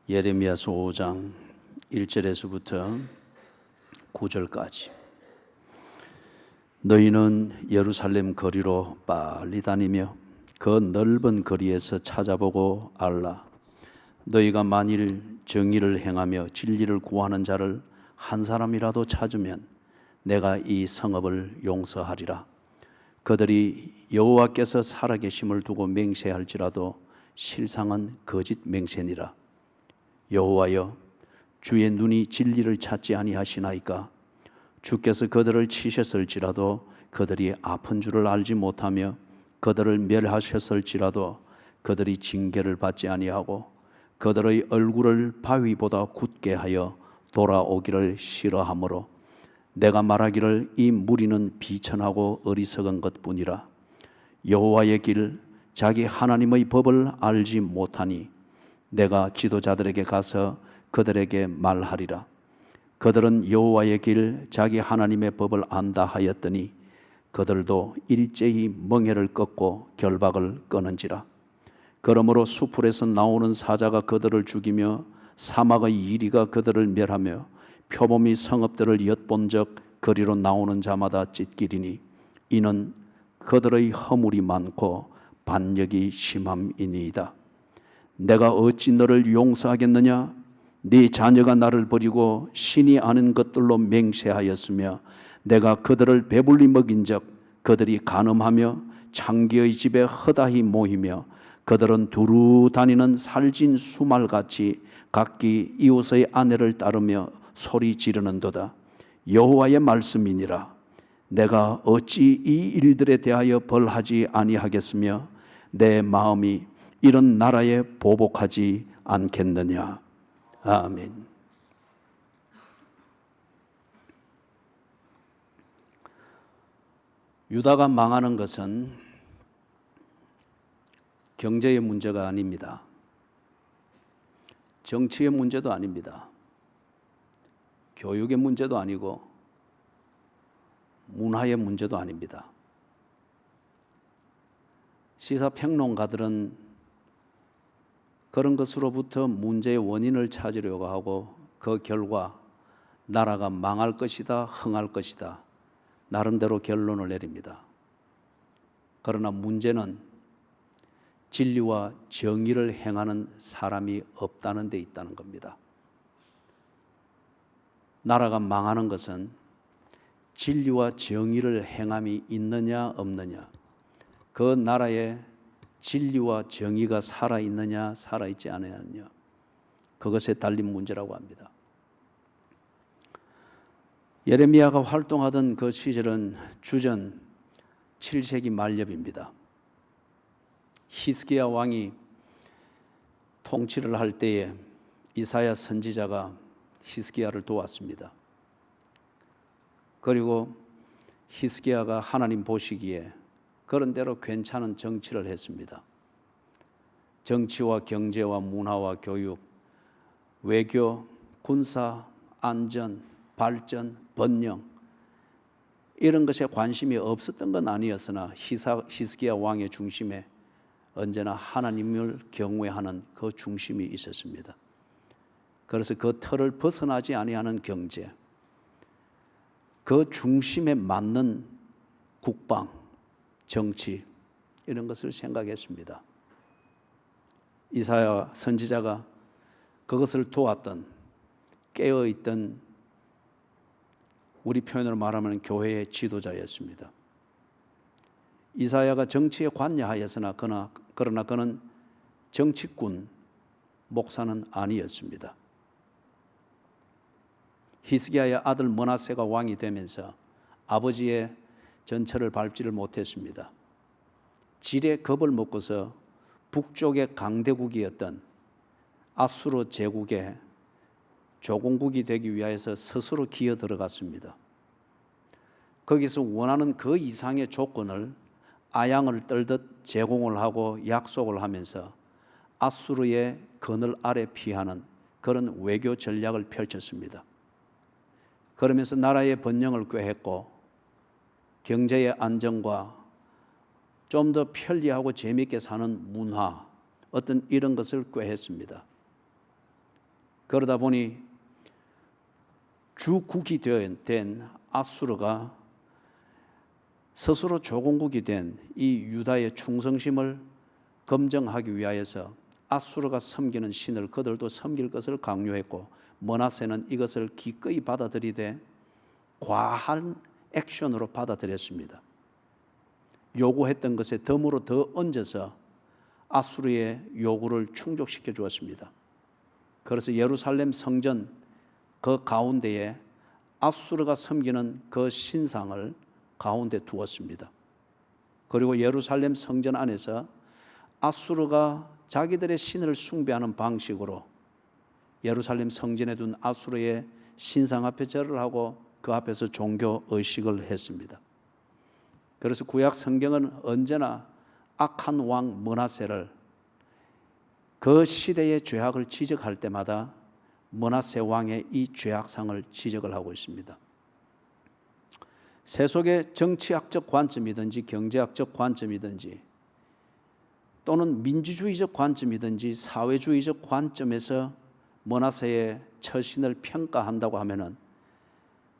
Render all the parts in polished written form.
예레미야서 5장 1절에서부터 9절까지. 너희는 예루살렘 거리로 빨리 다니며 그 넓은 거리에서 찾아보고 알라. 너희가 만일 정의를 행하며 진리를 구하는 자를 한 사람이라도 찾으면 내가 이 성읍을 용서하리라. 그들이 여호와께서 살아계심을 두고 맹세할지라도 실상은 거짓 맹세니라. 여호와여, 주의 눈이 진리를 찾지 아니하시나이까? 주께서 그들을 치셨을지라도 그들이 아픈 줄을 알지 못하며 그들을 멸하셨을지라도 그들이 징계를 받지 아니하고 그들의 얼굴을 바위보다 굳게 하여 돌아오기를 싫어하므로 내가 말하기를 이 무리는 비천하고 어리석은 것뿐이라. 여호와의 길, 자기 하나님의 법을 알지 못하니 내가 지도자들에게 가서 그들에게 말하리라. 그들은 여호와의 길, 자기 하나님의 법을 안다 하였더니 그들도 일제히 멍에를 꺾고 결박을 끊은지라. 그러므로 수풀에서 나오는 사자가 그들을 죽이며 사막의 이리가 그들을 멸하며 표범이 성읍들을 엿본 적 거리로 나오는 자마다 찢기리니 이는 그들의 허물이 많고 반역이 심함이니이다. 내가 어찌 너를 용서하겠느냐? 네 자녀가 나를 버리고 신이 아는 것들로 맹세하였으며 내가 그들을 배불리 먹인 적 그들이 간음하며 창기의 집에 허다히 모이며 그들은 두루 다니는 살진 수말같이 각기 이웃의 아내를 따르며 소리 지르는도다. 여호와의 말씀이니라. 내가 어찌 이 일들에 대하여 벌하지 아니하겠으며 내 마음이 이런 나라에 보복하지 않겠느냐. 아멘. 유다가 망하는 것은 경제의 문제가 아닙니다. 정치의 문제도 아닙니다. 교육의 문제도 아니고 문화의 문제도 아닙니다. 시사평론가들은 그런 것으로부터 문제의 원인을 찾으려고 하고 그 결과 나라가 망할 것이다, 흥할 것이다, 나름대로 결론을 내립니다. 그러나 문제는 진리와 정의를 행하는 사람이 없다는 데 있다는 겁니다. 나라가 망하는 것은 진리와 정의를 행함이 있느냐 없느냐, 그 나라에 진리와 정의가 살아있느냐 살아있지 않느냐, 그것에 달린 문제라고 합니다. 예레미야가 활동하던 그 시절은 주전 7세기 말엽입니다. 히스기야 왕이 통치를 할 때에 이사야 선지자가 히스기야를 도왔습니다. 그리고 히스기야가 하나님 보시기에 그런 대로 괜찮은 정치를 했습니다. 정치와 경제와 문화와 교육, 외교, 군사, 안전, 발전, 번영, 이런 것에 관심이 없었던 건 아니었으나 히스기야 왕의 중심에 언제나 하나님을 경외하는 그 중심이 있었습니다. 그래서 그 틀을 벗어나지 아니하는 경제, 그 중심에 맞는 국방, 정치, 이런 것을 생각했습니다. 이사야 선지자가 그것을 도왔던, 깨어있던, 우리 표현으로 말하면 교회의 지도자였습니다. 이사야가 정치에 관여하였으나 그러나 그는 정치꾼, 목사는 아니었습니다. 히스기야의 아들 므낫세가 왕이 되면서 아버지의 전철을 밟지를 못했습니다. 질의 겁을 먹고서 북쪽의 강대국이었던 아수르 제국의 조공국이 되기 위해서 스스로 기어 들어갔습니다. 거기서 원하는 그 이상의 조건을 아양을 떨듯 제공을 하고 약속을 하면서 아수르의 그늘 아래 피하는 그런 외교 전략을 펼쳤습니다. 그러면서 나라의 번영을 꾀했고 경제의 안정과 좀 더 편리하고 재미있게 사는 문화, 어떤 이런 것을 꾀했습니다. 그러다 보니 주국이 된 아수르가 스스로 조공국이 된 이 유다의 충성심을 검증하기 위하여서 아수르가 섬기는 신을 그들도 섬길 것을 강요했고, 므낫세는 이것을 기꺼이 받아들이되 과한 액션으로 받아들였습니다. 요구했던 것에 덤으로 더 얹어서 아수르의 요구를 충족시켜 주었습니다. 그래서 예루살렘 성전 그 가운데에 아수르가 섬기는 그 신상을 가운데 두었습니다. 그리고 예루살렘 성전 안에서 아수르가 자기들의 신을 숭배하는 방식으로 예루살렘 성전에 둔 아수르의 신상 앞에 절을 하고 그 앞에서 종교 의식을 했습니다. 그래서 구약 성경은 언제나 악한 왕 므낫세를 그 시대의 죄악을 지적할 때마다 므낫세 왕의 이 죄악상을 지적을 하고 있습니다. 세속의 정치학적 관점이든지 경제학적 관점이든지 또는 민주주의적 관점이든지 사회주의적 관점에서 므낫세의 처신을 평가한다고 하면은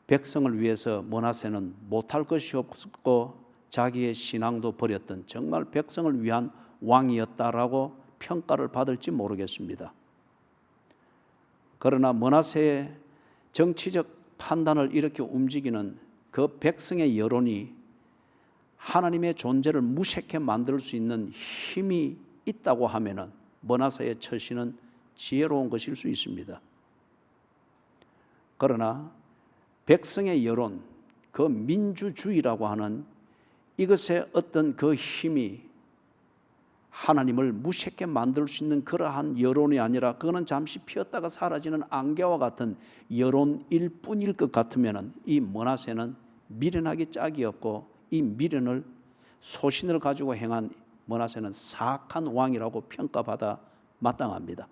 백성을 위해서 므낫세는 못할 것이 없고 자기의 신앙도 버렸던 정말 백성을 위한 왕이었다라고 평가를 받을지 모르겠습니다. 그러나 므낫세의 정치적 판단을 이렇게 움직이는 그 백성의 여론이 하나님의 존재를 무색해 만들 수 있는 힘이 있다고 하면은 므낫세의 처신은 지혜로운 것일 수 있습니다. 그러나 백성의 여론, 그 민주주의라고 하는 이것의 어떤 그 힘이 하나님을 무색해 만들 수 있는 그러한 여론이 아니라 그거는 잠시 피었다가 사라지는 안개와 같은 여론일 뿐일 것 같으면 이 므낫세는 미련하기 짝이 없고 이 미련을 소신을 가지고 행한 므낫세는 사악한 왕이라고 평가받아 마땅합니다.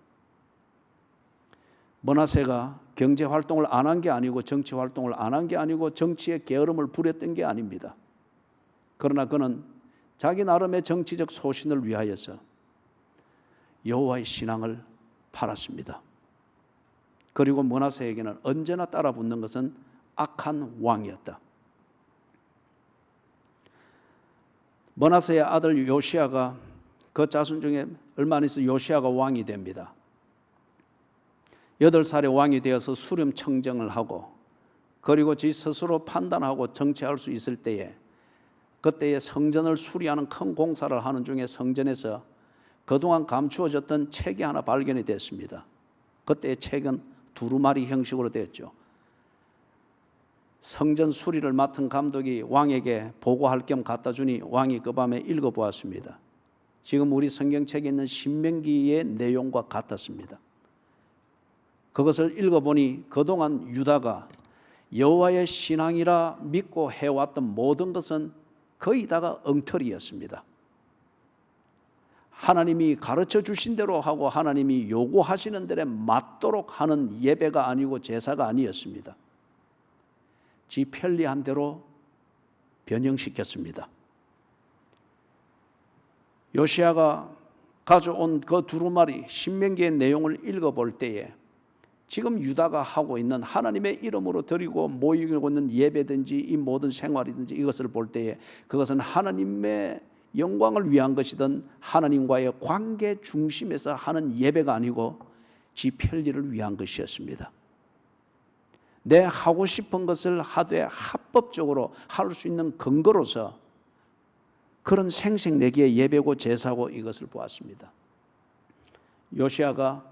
므낫세가 경제 활동을 안 한 게 아니고 정치 활동을 안 한 게 아니고 정치에 게으름을 부렸던 게 아닙니다. 그러나 그는 자기 나름의 정치적 소신을 위하여서 여호와의 신앙을 팔았습니다. 그리고 므낫세에게는 언제나 따라붙는 것은 악한 왕이었다. 므낫세의 아들 요시야가 그 자손 중에 얼마 안 있어 요시야가 왕이 됩니다. 8살에 왕이 되어서 수렴 청정을 하고 그리고 지 스스로 판단하고 정치할 수 있을 때에 그때의 성전을 수리하는 큰 공사를 하는 중에 성전에서 그동안 감추어졌던 책이 하나 발견이 됐습니다. 그때의 책은 두루마리 형식으로 되었죠. 성전 수리를 맡은 감독이 왕에게 보고할 겸 갖다 주니 왕이 그 밤에 읽어보았습니다. 지금 우리 성경책에 있는 신명기의 내용과 같았습니다. 그것을 읽어보니 그동안 유다가 여호와의 신앙이라 믿고 해왔던 모든 것은 거의 다가 엉터리였습니다. 하나님이 가르쳐 주신 대로 하고 하나님이 요구하시는 대로 맞도록 하는 예배가 아니고 제사가 아니었습니다. 지 편리한 대로 변형시켰습니다. 요시야가 가져온 그 두루마리 신명기의 내용을 읽어볼 때에 지금 유다가 하고 있는 하나님의 이름으로 드리고 모이고 있는 예배든지 이 모든 생활이든지 이것을 볼 때에 그것은 하나님의 영광을 위한 것이든 하나님과의 관계 중심에서 하는 예배가 아니고 지 편리를 위한 것이었습니다. 내 하고 싶은 것을 하되 합법적으로 할 수 있는 근거로서 그런 생색내기의 예배고 제사고 이것을 보았습니다. 요시야가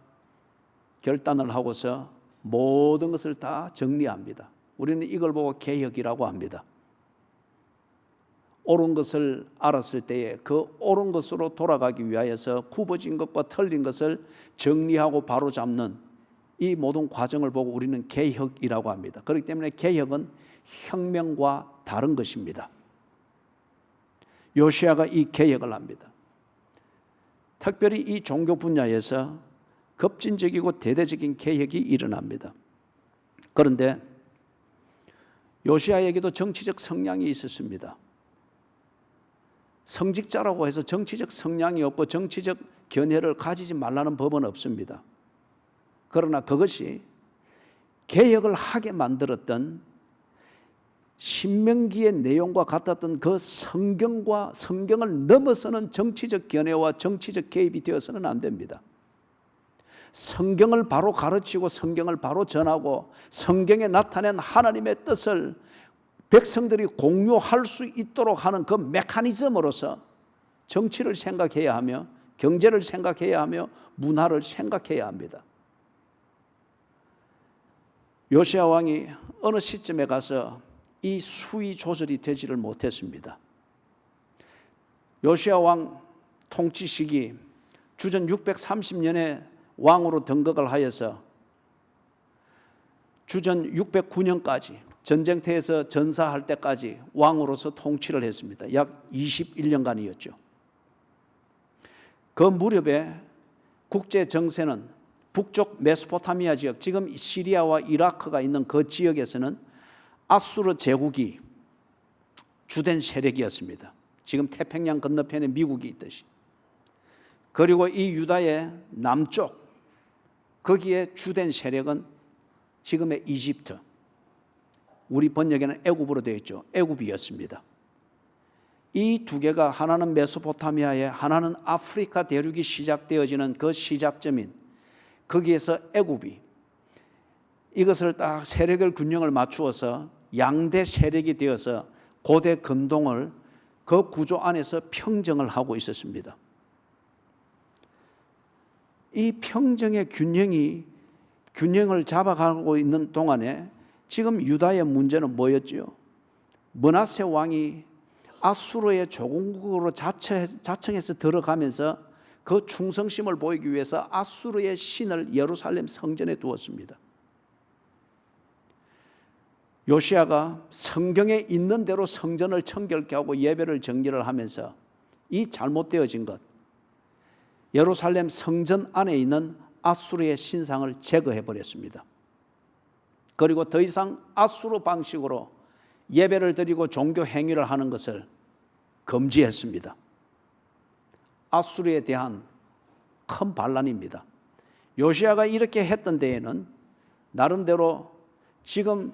결단을 하고서 모든 것을 다 정리합니다. 우리는 이걸 보고 개혁이라고 합니다. 옳은 것을 알았을 때에 그 옳은 것으로 돌아가기 위하여서 굽어진 것과 틀린 것을 정리하고 바로잡는 이 모든 과정을 보고 우리는 개혁이라고 합니다. 그렇기 때문에 개혁은 혁명과 다른 것입니다. 요시야가 이 개혁을 합니다. 특별히 이 종교 분야에서 급진적이고 대대적인 개혁이 일어납니다. 그런데 요시야에게도 정치적 성향이 있었습니다. 성직자라고 해서 정치적 성향이 없고 정치적 견해를 가지지 말라는 법은 없습니다. 그러나 그것이 개혁을 하게 만들었던 신명기의 내용과 같았던 그 성경을 넘어서는 정치적 견해와 정치적 개입이 되어서는 안 됩니다. 성경을 바로 가르치고 성경을 바로 전하고 성경에 나타낸 하나님의 뜻을 백성들이 공유할 수 있도록 하는 그 메커니즘으로서 정치를 생각해야 하며 경제를 생각해야 하며 문화를 생각해야 합니다. 요시야 왕이 어느 시점에 가서 이 수위 조절이 되지를 못했습니다. 요시야 왕 통치 시기 주전 630년에 왕으로 등극을 하여서 주전 609년까지 전쟁터에서 전사할 때까지 왕으로서 통치를 했습니다. 약 21년간이었죠. 그 무렵에 국제 정세는 북쪽 메소포타미아 지역, 지금 시리아와 이라크가 있는 그 지역에서는 아수르 제국이 주된 세력이었습니다. 지금 태평양 건너편에 미국이 있듯이. 그리고 이 유다의 남쪽, 거기에 주된 세력은 지금의 이집트, 우리 번역에는 애굽으로 되어 있죠. 애굽이었습니다. 이 두 개가 하나는 메소포타미아에, 하나는 아프리카 대륙이 시작되어지는 그 시작점인 거기에서 애굽이 이것을 딱 세력을 균형을 맞추어서 양대 세력이 되어서 고대 근동을 그 구조 안에서 평정을 하고 있었습니다. 이 평정의 균형을 잡아가고 있는 동안에 지금 유다의 문제는 뭐였죠? 므낫세 왕이 아수르의 조공국으로 자청해서 들어가면서 그 충성심을 보이기 위해서 아수르의 신을 예루살렘 성전에 두었습니다. 요시야가 성경에 있는 대로 성전을 청결케 하고 예배를 정결을 하면서 이 잘못되어진 것, 예루살렘 성전 안에 있는 아수르의 신상을 제거해 버렸습니다. 그리고 더 이상 아수르 방식으로 예배를 드리고 종교 행위를 하는 것을 금지했습니다. 아수르에 대한 큰 반란입니다. 요시야가 이렇게 했던 데에는 나름대로 지금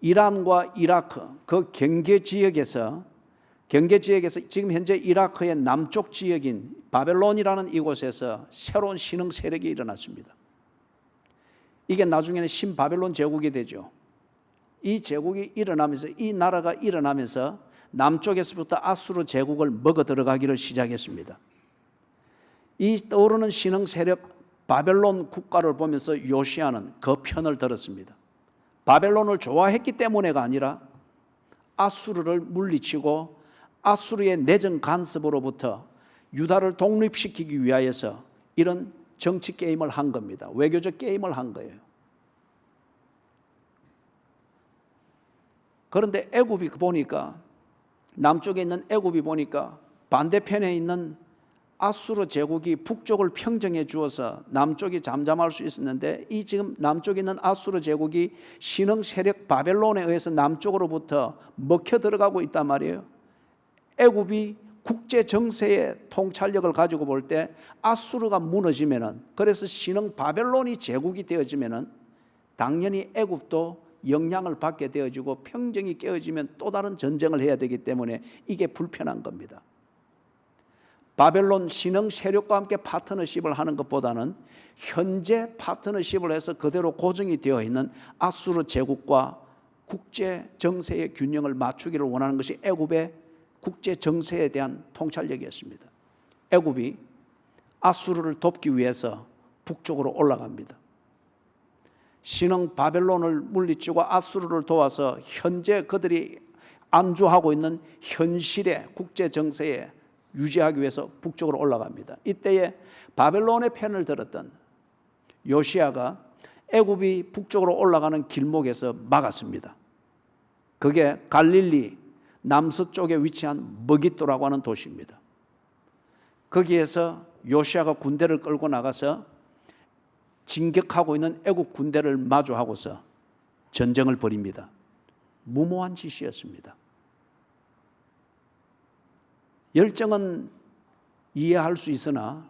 이란과 이라크 그 경계 지역에서 지금 현재 이라크의 남쪽 지역인 바벨론이라는 이곳에서 새로운 신흥 세력이 일어났습니다. 이게 나중에는 신바벨론 제국이 되죠. 이 제국이 일어나면서, 이 나라가 일어나면서 남쪽에서부터 아수르 제국을 먹어 들어가기를 시작했습니다. 이 떠오르는 신흥 세력 바벨론 국가를 보면서 요시야는 그 편을 들었습니다. 바벨론을 좋아했기 때문에가 아니라 아수르를 물리치고 아수르의 내정 간섭으로부터 유다를 독립시키기 위하여서 이런 정치 게임을 한 겁니다. 외교적 게임을 한 거예요. 그런데 애굽이 보니까, 남쪽에 있는 애굽이 보니까 반대편에 있는 아수르 제국이 북쪽을 평정해 주어서 남쪽이 잠잠할 수 있었는데, 이 지금 남쪽에 있는 아수르 제국이 신흥 세력 바벨론에 의해서 남쪽으로부터 먹혀 들어가고 있단 말이에요. 애굽이 국제 정세의 통찰력을 가지고 볼 때 아수르가 무너지면은, 그래서 신흥 바벨론이 제국이 되어지면은 당연히 애굽도 영향을 받게 되어지고 평정이 깨어지면 또 다른 전쟁을 해야 되기 때문에 이게 불편한 겁니다. 바벨론 신흥 세력과 함께 파트너십을 하는 것보다는 현재 파트너십을 해서 그대로 고정이 되어 있는 아수르 제국과 국제 정세의 균형을 맞추기를 원하는 것이 애굽의 국제 정세에 대한 통찰력이었습니다. 애굽이 아수르를 돕기 위해서 북쪽으로 올라갑니다. 신흥 바벨론을 물리치고 아수르를 도와서 현재 그들이 안주하고 있는 현실의 국제 정세에 유지하기 위해서 북쪽으로 올라갑니다. 이때에 바벨론의 편을 들었던 요시야가 애굽이 북쪽으로 올라가는 길목에서 막았습니다. 그게 갈릴리 남서쪽에 위치한 머깃도라고 하는 도시입니다. 거기에서 요시야가 군대를 끌고 나가서 진격하고 있는 애국 군대를 마주하고서 전쟁을 벌입니다. 무모한 짓이었습니다. 열정은 이해할 수 있으나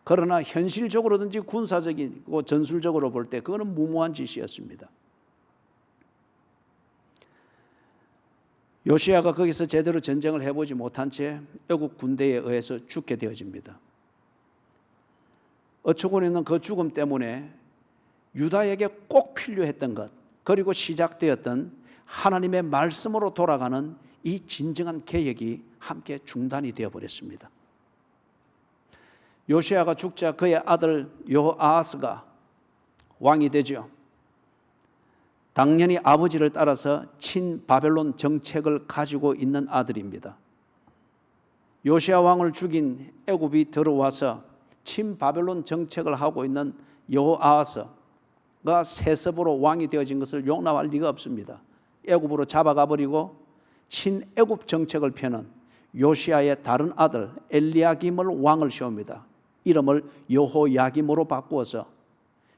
그러나 현실적으로든지 군사적이고 전술적으로 볼 때 그거는 무모한 짓이었습니다. 요시야가 거기서 제대로 전쟁을 해보지 못한 채 애국 군대에 의해서 죽게 되어집니다. 어처구니없는 그 죽음 때문에 유다에게 꼭 필요했던 것, 그리고 시작되었던 하나님의 말씀으로 돌아가는 이 진정한 개혁이 함께 중단이 되어버렸습니다. 요시야가 죽자 그의 아들 여호아하스가 왕이 되죠. 당연히 아버지를 따라서 친바벨론 정책을 가지고 있는 아들입니다. 요시야 왕을 죽인 애굽이 들어와서 친바벨론 정책을 하고 있는 여호아하스가 세습으로 왕이 되어진 것을 용납할 리가 없습니다. 애굽으로 잡아가 버리고 친애굽 정책을 펴는 요시야의 다른 아들 엘리야김을 왕을 세웁니다. 이름을 여호야김으로 바꾸어서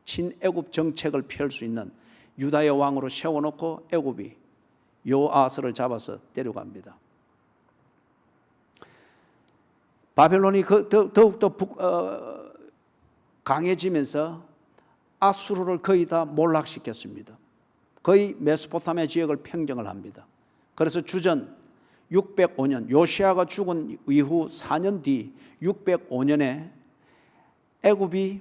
친애굽 정책을 펼 수 있는 유다의 왕으로 세워놓고 애굽이 여호아하스를 잡아서 데려갑니다. 바벨론이 더욱더 강해지면서 아수르를 거의 다 몰락시켰습니다. 거의 메소포타미아 지역을 평정을 합니다. 그래서 주전 605년 요시야가 죽은 이후 4년 뒤 605년에 애굽이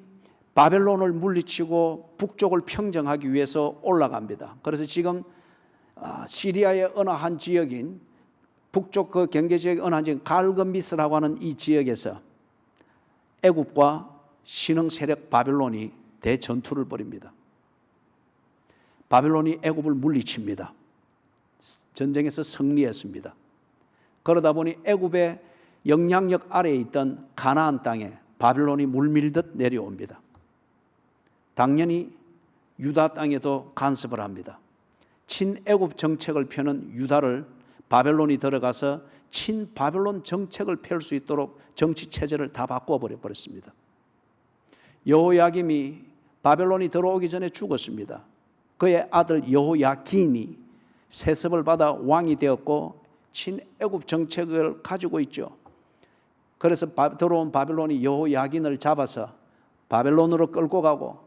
바벨론을 물리치고 북쪽을 평정하기 위해서 올라갑니다. 그래서 지금 시리아의 어느 한 지역인 북쪽 그 경제지역의 어느 한 지역 갈그미스라고 하는 이 지역에서 애굽과 신흥 세력 바벨론이 대전투를 벌입니다. 바벨론이 애굽을 물리칩니다. 전쟁에서 승리했습니다. 그러다 보니 애굽의 영향력 아래에 있던 가나안 땅에 바벨론이 물밀듯 내려옵니다. 당연히 유다 땅에도 간섭을 합니다. 친애굽 정책을 펴는 유다를 바벨론이 들어가서 친바벨론 정책을 펼 수 있도록 정치 체제를 다 바꿔버려 버렸습니다. 여호야김이 바벨론이 들어오기 전에 죽었습니다. 그의 아들 여호야긴이 세습을 받아 왕이 되었고 친애굽 정책을 가지고 있죠. 그래서 들어온 바벨론이 여호야긴을 잡아서 바벨론으로 끌고 가고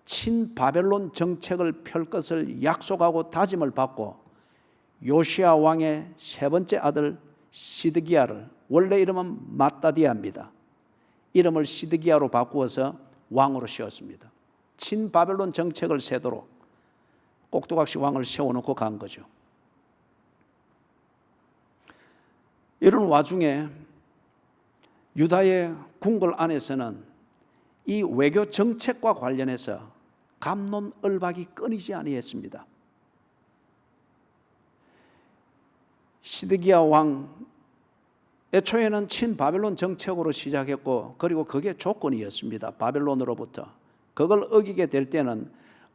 친바벨론 정책을 펼 것을 약속하고 다짐을 받고 요시야 왕의 세 번째 아들 시드기야를, 원래 이름은 마따디아입니다. 이름을 시드기야로 바꾸어서 왕으로 세웠습니다. 친바벨론 정책을 세도록 꼭두각시 왕을 세워놓고 간 거죠. 이런 와중에 유다의 궁궐 안에서는 이 외교 정책과 관련해서 갑론을박이 끊이지 아니했습니다. 시드기야 왕 애초에는 친바벨론 정책으로 시작했고 그리고 그게 조건이었습니다. 바벨론으로부터 그걸 어기게 될 때는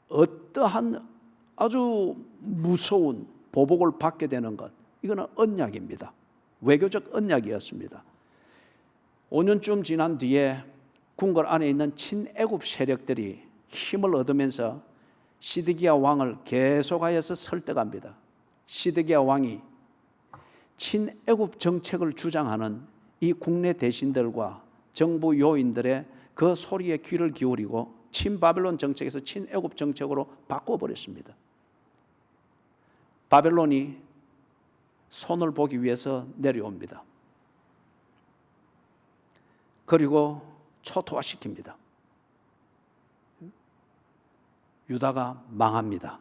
어떠한 아주 무서운 보복을 받게 되는 것, 이거는 언약입니다. 외교적 언약이었습니다. 5년쯤 지난 뒤에 궁궐 안에 있는 친애굽 세력들이 힘을 얻으면서 시드기야 왕을 계속하여서 설득합니다. 시드기야 왕이 친애굽 정책을 주장하는 이 국내 대신들과 정부 요인들의 그 소리에 귀를 기울이고 친바벨론 정책에서 친애굽 정책으로 바꿔버렸습니다. 바벨론이 손을 보기 위해서 내려옵니다. 그리고 초토화시킵니다. 유다가 망합니다.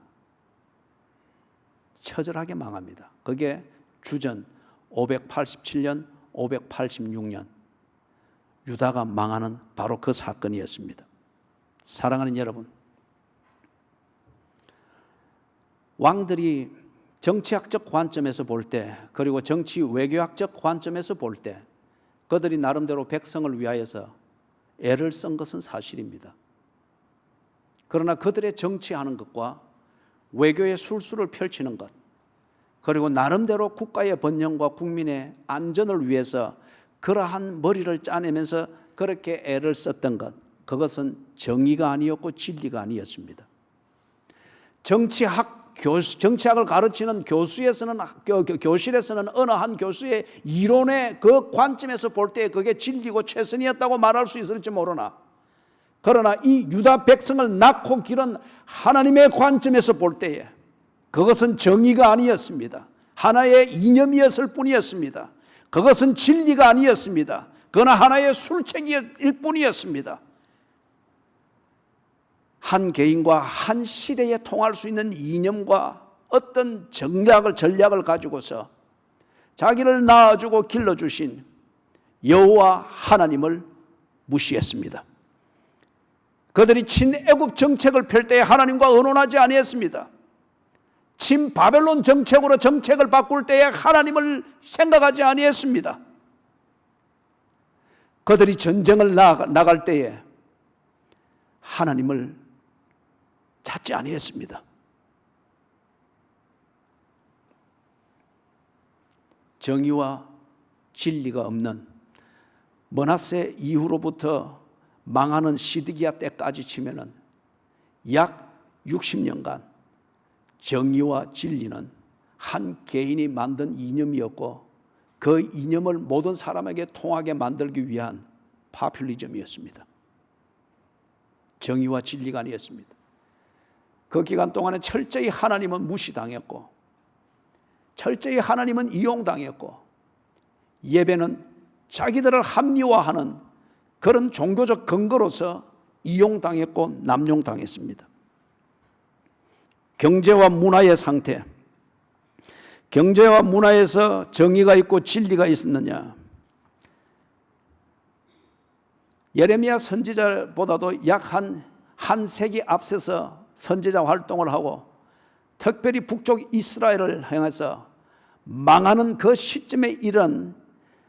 처절하게 망합니다. 그게 주전 587년, 586년 유다가 망하는 바로 그 사건이었습니다. 사랑하는 여러분, 왕들이 정치학적 관점에서 볼 때, 그리고 정치 외교학적 관점에서 볼 때 그들이 나름대로 백성을 위하여서 애를 쓴 것은 사실입니다. 그러나 그들의 정치하는 것과 외교의 술수를 펼치는 것, 그리고 나름대로 국가의 번영과 국민의 안전을 위해서 그러한 머리를 짜내면서 그렇게 애를 썼던 것, 그것은 정의가 아니었고 진리가 아니었습니다. 정치학 정치학을 가르치는 교실에서는 어느 한 교수의 이론의 그 관점에서 볼 때 그게 진리고 최선이었다고 말할 수 있을지 모르나, 그러나 이 유다 백성을 낳고 기른 하나님의 관점에서 볼 때에 그것은 정의가 아니었습니다. 하나의 이념이었을 뿐이었습니다. 그것은 진리가 아니었습니다. 그러나 하나의 술책일 뿐이었습니다. 한 개인과 한 시대에 통할 수 있는 이념과 어떤 전략을 가지고서 자기를 낳아주고 길러주신 여호와 하나님을 무시했습니다. 그들이 친애굽 정책을 펼 때 하나님과 의논하지 아니했습니다. 친바벨론 정책으로 정책을 바꿀 때에 하나님을 생각하지 아니했습니다. 그들이 전쟁을 나갈 때에 하나님을 찾지 아니했습니다. 정의와 진리가 없는 므낫세 이후로부터 망하는 시드기야 때까지 치면은 약 60년간 정의와 진리는 한 개인이 만든 이념이었고 그 이념을 모든 사람에게 통하게 만들기 위한 파퓰리즘이었습니다. 정의와 진리가 아니었습니다. 그 기간 동안에 철저히 하나님은 무시당했고 철저히 하나님은 이용당했고 예배는 자기들을 합리화하는 그런 종교적 근거로서 이용당했고 남용당했습니다. 경제와 문화의 상태, 경제와 문화에서 정의가 있고 진리가 있었느냐? 예레미야 선지자보다도 약 한 세기 앞서서 선지자 활동을 하고 특별히 북쪽 이스라엘을 향해서 망하는 그 시점에 이른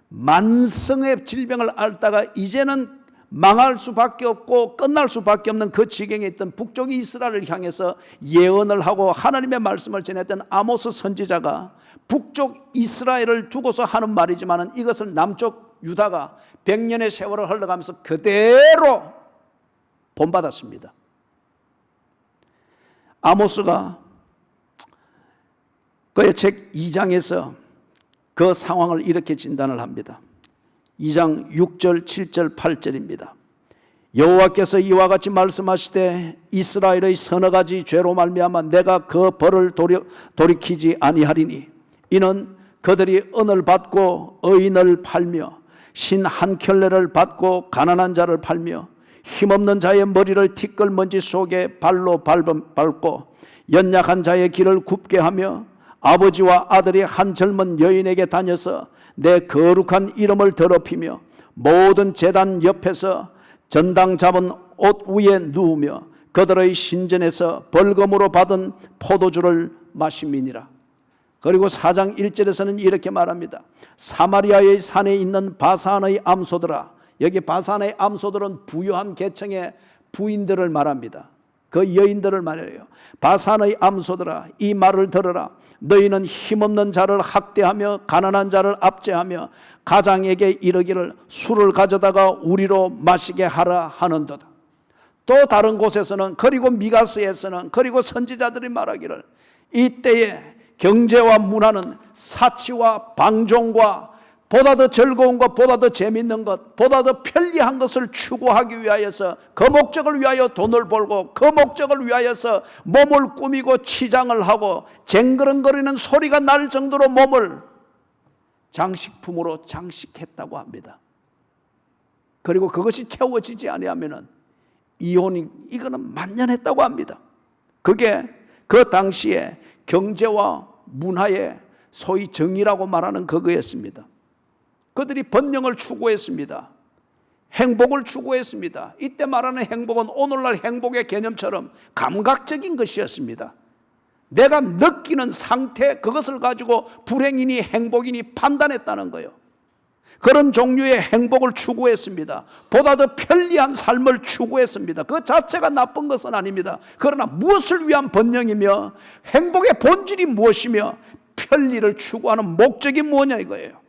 만성의 질병을 앓다가 이제는 망할 수밖에 없고 끝날 수밖에 없는 그 지경에 있던 북쪽 이스라엘을 향해서 예언을 하고 하나님의 말씀을 전했던 아모스 선지자가 북쪽 이스라엘을 두고서 하는 말이지만 이것을 남쪽 유다가 100년의 세월을 흘러가면서 그대로 본받았습니다. 아모스가 그의 책 2장에서 그 상황을 이렇게 진단을 합니다. 2장 6절, 7절, 8절입니다. 여호와께서 이와 같이 말씀하시되 이스라엘의 서너 가지 죄로 말미암아 내가 그 벌을 돌이키지 아니하리니 이는 그들이 은을 받고 의인을 팔며 신 한 켤레를 받고 가난한 자를 팔며 힘없는 자의 머리를 티끌먼지 속에 발로 밟고 연약한 자의 길을 굽게 하며 아버지와 아들이 한 젊은 여인에게 다녀서 내 거룩한 이름을 더럽히며 모든 제단 옆에서 전당 잡은 옷 위에 누우며 그들의 신전에서 벌금으로 받은 포도주를 마심이니라. 그리고 4장 1절에서는 이렇게 말합니다. 사마리아의 산에 있는 바산의 암소들아. 여기 바산의 암소들은 부유한 계층의 부인들을 말합니다. 그 여인들을 말해요. 바산의 암소들아 이 말을 들으라. 너희는 힘없는 자를 학대하며 가난한 자를 압제하며 가장에게 이르기를 술을 가져다가 우리로 마시게 하라 하는도다. 또 다른 곳에서는 그리고 미가스에서는 그리고 선지자들이 말하기를 이때에 경제와 문화는 사치와 방종과 보다 더 즐거운 것, 보다 더 재밌는 것, 보다 더 편리한 것을 추구하기 위하여서 그 목적을 위하여 돈을 벌고 그 목적을 위하여서 몸을 꾸미고 치장을 하고 쟁그렁거리는 소리가 날 정도로 몸을 장식품으로 장식했다고 합니다. 그리고 그것이 채워지지 아니하면은 이혼이 이거는 만연했다고 합니다. 그게 그 당시에 경제와 문화의 소위 정의라고 말하는 그거였습니다. 그들이 번영을 추구했습니다. 행복을 추구했습니다. 이때 말하는 행복은 오늘날 행복의 개념처럼 감각적인 것이었습니다. 내가 느끼는 상태 그것을 가지고 불행이니 행복이니 판단했다는 거예요. 그런 종류의 행복을 추구했습니다. 보다 더 편리한 삶을 추구했습니다. 그 자체가 나쁜 것은 아닙니다. 그러나 무엇을 위한 번영이며 행복의 본질이 무엇이며 편리를 추구하는 목적이 뭐냐 이거예요.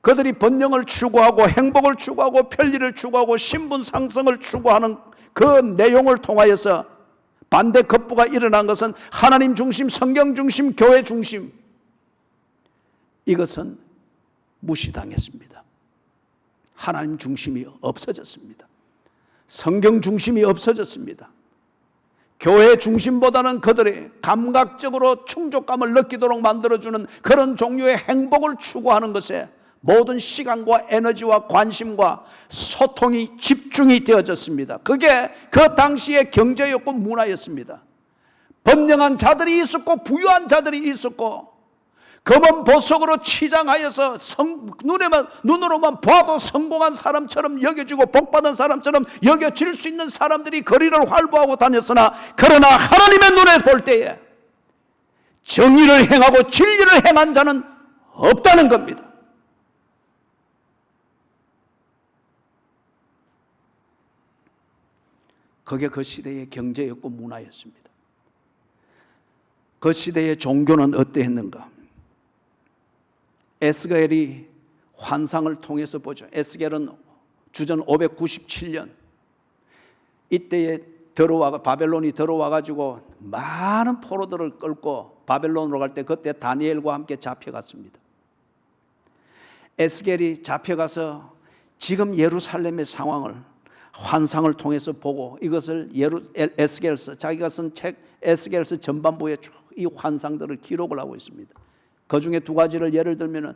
그들이 번영을 추구하고 행복을 추구하고 편리를 추구하고 신분 상승을 추구하는 그 내용을 통하여서 반대 급부가 일어난 것은 하나님 중심, 성경 중심, 교회 중심, 이것은 무시당했습니다. 하나님 중심이 없어졌습니다. 성경 중심이 없어졌습니다. 교회 중심보다는 그들의 감각적으로 충족감을 느끼도록 만들어주는 그런 종류의 행복을 추구하는 것에 모든 시간과 에너지와 관심과 소통이 집중이 되어졌습니다. 그게 그 당시의 경제였고 문화였습니다. 번영한 자들이 있었고 부유한 자들이 있었고 검은 보석으로 치장하여서 눈으로만 봐도 성공한 사람처럼 여겨지고 복받은 사람처럼 여겨질 수 있는 사람들이 거리를 활보하고 다녔으나, 그러나 하나님의 눈에 볼 때에 정의를 행하고 진리를 행한 자는 없다는 겁니다. 그게 그 시대의 경제였고 문화였습니다. 그 시대의 종교는 어떠했는가? 에스겔이 환상을 통해서 보죠. 에스겔은 주전 597년 이때에 바벨론이 들어와 가지고 많은 포로들을 끌고 바벨론으로 갈 때 그때 다니엘과 함께 잡혀갔습니다. 에스겔이 잡혀가서 지금 예루살렘의 상황을 환상을 통해서 보고 이것을 에스겔서, 자기가 쓴 책 에스겔서 전반부에 쭉 이 환상들을 기록을 하고 있습니다. 그 중에 두 가지를 예를 들면은,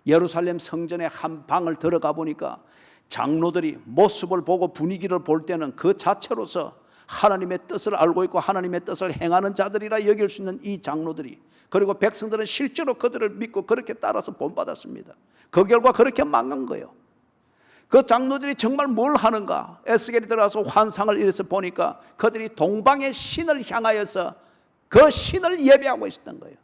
예루살렘 성전의 한 방을 들어가 보니까 장로들이 모습을 보고 분위기를 볼 때는 그 자체로서 하나님의 뜻을 알고 있고 하나님의 뜻을 행하는 자들이라 여길 수 있는 이 장로들이, 그리고 백성들은 실제로 그들을 믿고 그렇게 따라서 본받았습니다. 그 결과 그렇게 망한 거예요. 그 장로들이 정말 뭘 하는가? 에스겔이 들어가서 환상을 이래서 보니까 그들이 동방의 신을 향하여서 그 신을 예배하고 있었던 거예요.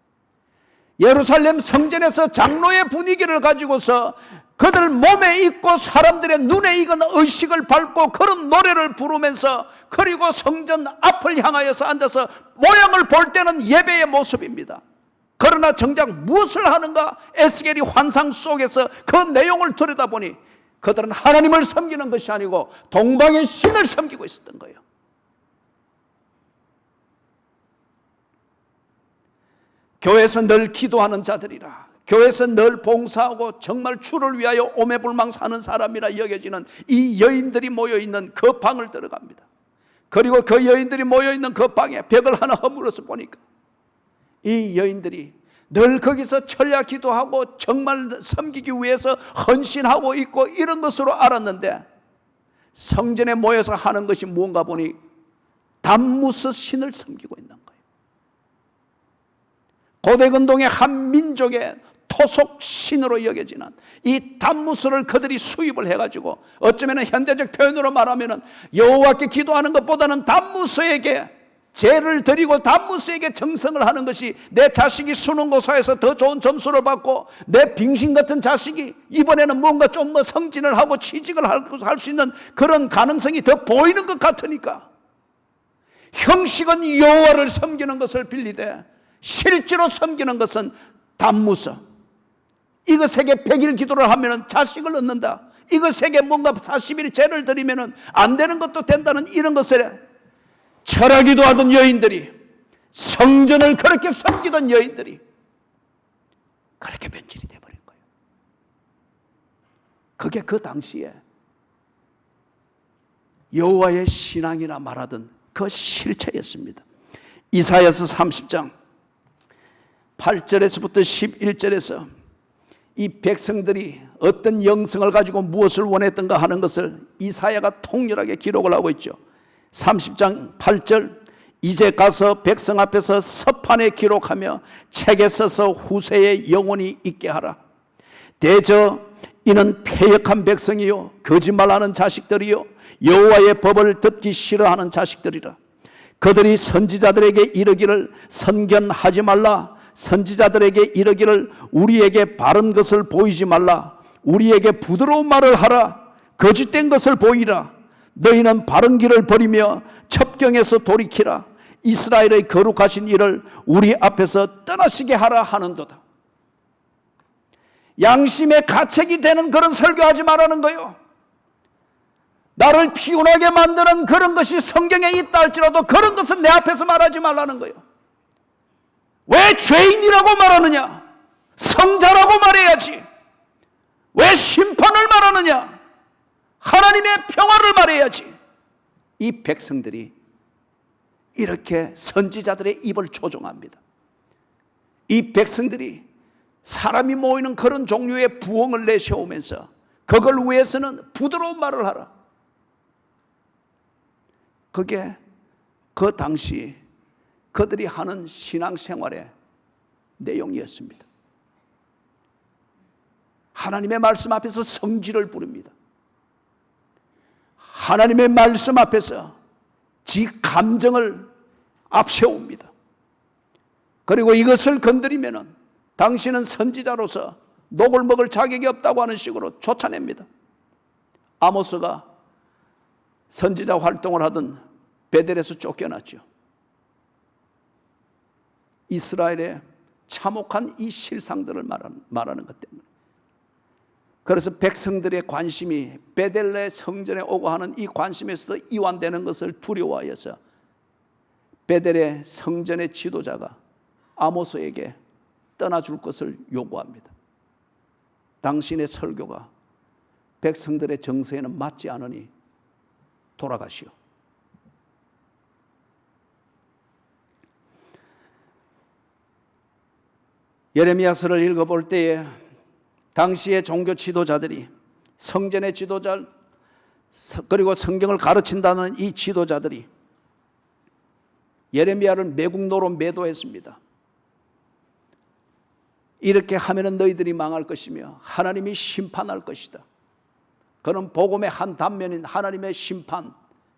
예루살렘 성전에서 장로의 분위기를 가지고서 그들 몸에 익고 사람들의 눈에 익은 의식을 밟고 그런 노래를 부르면서, 그리고 성전 앞을 향하여서 앉아서 모양을 볼 때는 예배의 모습입니다. 그러나 정작 무엇을 하는가? 에스겔이 환상 속에서 그 내용을 들여다보니 그들은 하나님을 섬기는 것이 아니고 동방의 신을 섬기고 있었던 거예요. 교회에서 늘 기도하는 자들이라, 교회에서 늘 봉사하고 정말 주를 위하여 오매불망 사는 사람이라 여겨지는 이 여인들이 모여있는 그 방을 들어갑니다. 그리고 그 여인들이 모여있는 그 방에 벽을 하나 허물어서 보니까 이 여인들이 늘 거기서 철야 기도하고 정말 섬기기 위해서 헌신하고 있고 이런 것으로 알았는데, 성전에 모여서 하는 것이 무언가 보니 담무스 신을 섬기고 있는 거예요. 고대 근동의 한 민족의 토속 신으로 여겨지는 이 담무스를 그들이 수입을 해가지고, 어쩌면 현대적 표현으로 말하면 여호와께 기도하는 것보다는 담무스에게 제를 드리고 담무스에게 정성을 하는 것이, 내 자식이 수능고사에서 더 좋은 점수를 받고 내 빙신 같은 자식이 이번에는 뭔가 좀 성진을 하고 취직을 할 수 있는 그런 가능성이 더 보이는 것 같으니까, 형식은 여호와를 섬기는 것을 빌리되 실제로 섬기는 것은 담무스. 이것에게 100일 기도를 하면 자식을 얻는다, 이것에게 뭔가 40일 제를 드리면 안 되는 것도 된다는 이런 것을 철야기도 하던 여인들이, 성전을 그렇게 섬기던 여인들이 그렇게 변질이 되어버린 거예요. 그게 그 당시에 여호와의 신앙이라 말하던 그 실체였습니다. 이사야서 30장 8절에서부터 11절에서 이 백성들이 어떤 영성을 가지고 무엇을 원했던가 하는 것을 이사야가 통렬하게 기록을 하고 있죠. 30장 8절, 이제 가서 백성 앞에서 서판에 기록하며 책에 써서 후세에 영원히 있게 하라. 대저 이는 패역한 백성이요 거짓말하는 자식들이요 여호와의 법을 듣기 싫어하는 자식들이라. 그들이 선지자들에게 이르기를 선견하지 말라. 선지자들에게 이르기를 우리에게 바른 것을 보이지 말라. 우리에게 부드러운 말을 하라. 거짓된 것을 보이라. 너희는 바른 길을 버리며 첩경에서 돌이키라. 이스라엘의 거룩하신 이를 우리 앞에서 떠나시게 하라 하는도다. 양심의 가책이 되는 그런 설교하지 말라는 거예요. 나를 피곤하게 만드는 그런 것이 성경에 있다 할지라도 그런 것은 내 앞에서 말하지 말라는 거예요. 왜 죄인이라고 말하느냐? 성자라고 말해야지. 왜 심판을 말하느냐? 하나님의 평화를 말해야지. 이 백성들이 이렇게 선지자들의 입을 조종합니다. 이 백성들이 사람이 모이는 그런 종류의 부흥을 내세우면서 그걸 위해서는 부드러운 말을 하라. 그게 그 당시 그들이 하는 신앙생활의 내용이었습니다. 하나님의 말씀 앞에서 성질을 부릅니다. 하나님의 말씀 앞에서 지 감정을 앞세웁니다. 그리고 이것을 건드리면은 당신은 선지자로서 녹을 먹을 자격이 없다고 하는 식으로 쫓아냅니다. 아모스가 선지자 활동을 하던 베델에서 쫓겨났죠. 이스라엘의 참혹한 이 실상들을 말하는 것 때문에. 그래서 백성들의 관심이 베델레 성전에 오고 하는 이 관심에서도 이완되는 것을 두려워하여서 베델의 성전의 지도자가 아모스에게 떠나줄 것을 요구합니다. 당신의 설교가 백성들의 정서에는 맞지 않으니 돌아가시오. 예레미야서를 읽어볼 때에 당시의 종교 지도자들이, 성전의 지도자, 그리고 성경을 가르친다는 이 지도자들이 예레미야를 매국노로 매도했습니다. 이렇게 하면은 너희들이 망할 것이며 하나님이 심판할 것이다. 그는 복음의 한 단면인 하나님의 심판,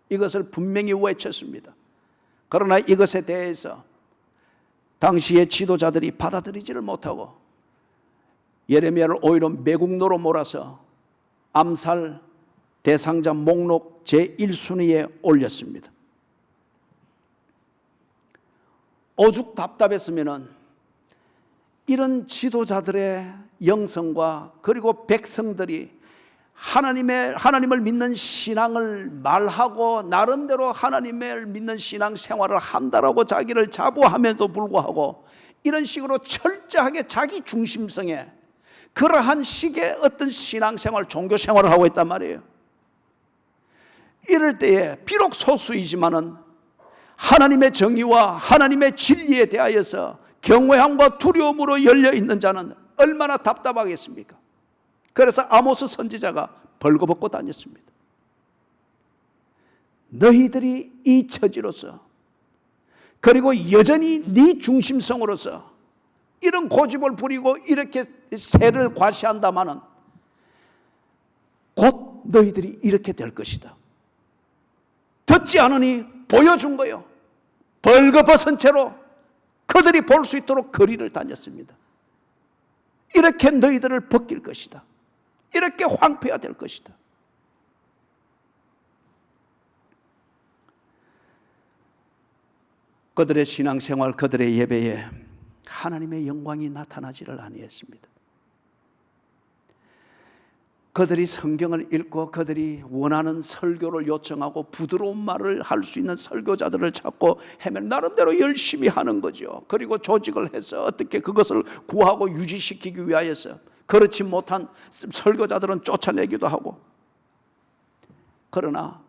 이것을 분명히 외쳤습니다. 그러나 이것에 대해서 당시의 지도자들이 받아들이지를 못하고 예레미야를 오히려 매국노로 몰아서 암살 대상자 목록 제1순위에 올렸습니다. 오죽 답답했으면은 이런 지도자들의 영성과 그리고 백성들이 하나님을 믿는 신앙을 말하고 나름대로 하나님을 믿는 신앙 생활을 한다라고 자기를 자부함에도 불구하고 이런 식으로 철저하게 자기 중심성에 그러한 식의 어떤 신앙생활, 종교생활을 하고 있단 말이에요. 이럴 때에 비록 소수이지만은 하나님의 정의와 하나님의 진리에 대하여서 경외함과 두려움으로 열려있는 자는 얼마나 답답하겠습니까? 그래서 아모스 선지자가 벌거벗고 다녔습니다. 너희들이 이 처지로서, 그리고 여전히 네 중심성으로서 이런 고집을 부리고 이렇게 세를 과시한다마는 곧 너희들이 이렇게 될 것이다. 듣지 않으니 보여준 거요. 벌거벗은 채로 그들이 볼 수 있도록 거리를 다녔습니다. 이렇게 너희들을 벗길 것이다. 이렇게 황폐화될 것이다. 그들의 신앙생활, 그들의 예배에 하나님의 영광이 나타나지를 아니했습니다. 그들이 성경을 읽고 그들이 원하는 설교를 요청하고 부드러운 말을 할 수 있는 설교자들을 찾고 헤매는 나름대로 열심히 하는 거죠. 그리고 조직을 해서 어떻게 그것을 구하고 유지시키기 위하여서 그렇지 못한 설교자들은 쫓아내기도 하고. 그러나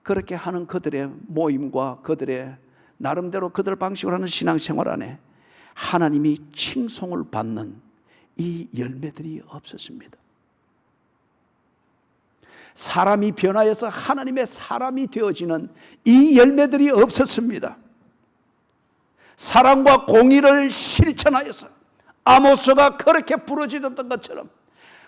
그렇게 하는 그들의 모임과 그들의 나름대로 그들 방식으로 하는 신앙생활 안에 하나님이 칭송을 받는 이 열매들이 없었습니다. 사람이 변하여서 하나님의 사람이 되어지는 이 열매들이 없었습니다. 사랑과 공의를 실천하여서 아모스가 그렇게 부르짖었던 것처럼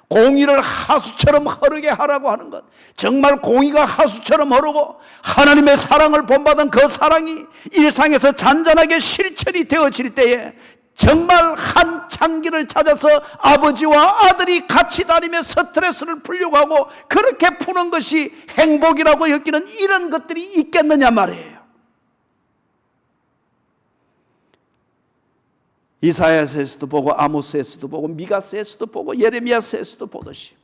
공의를 하수처럼 흐르게 하라고 하는 것, 정말 공의가 하수처럼 흐르고 하나님의 사랑을 본받은 그 사랑이 일상에서 잔잔하게 실천이 되어질 때에 정말 한 창기를 찾아서 아버지와 아들이 같이 다니며 스트레스를 풀려고 하고 그렇게 푸는 것이 행복이라고 여기는 이런 것들이 있겠느냐 말이에요. 이사야서에서도 보고 아모스에서도 보고 미가서에서도 보고 예레미야서에서도 보듯이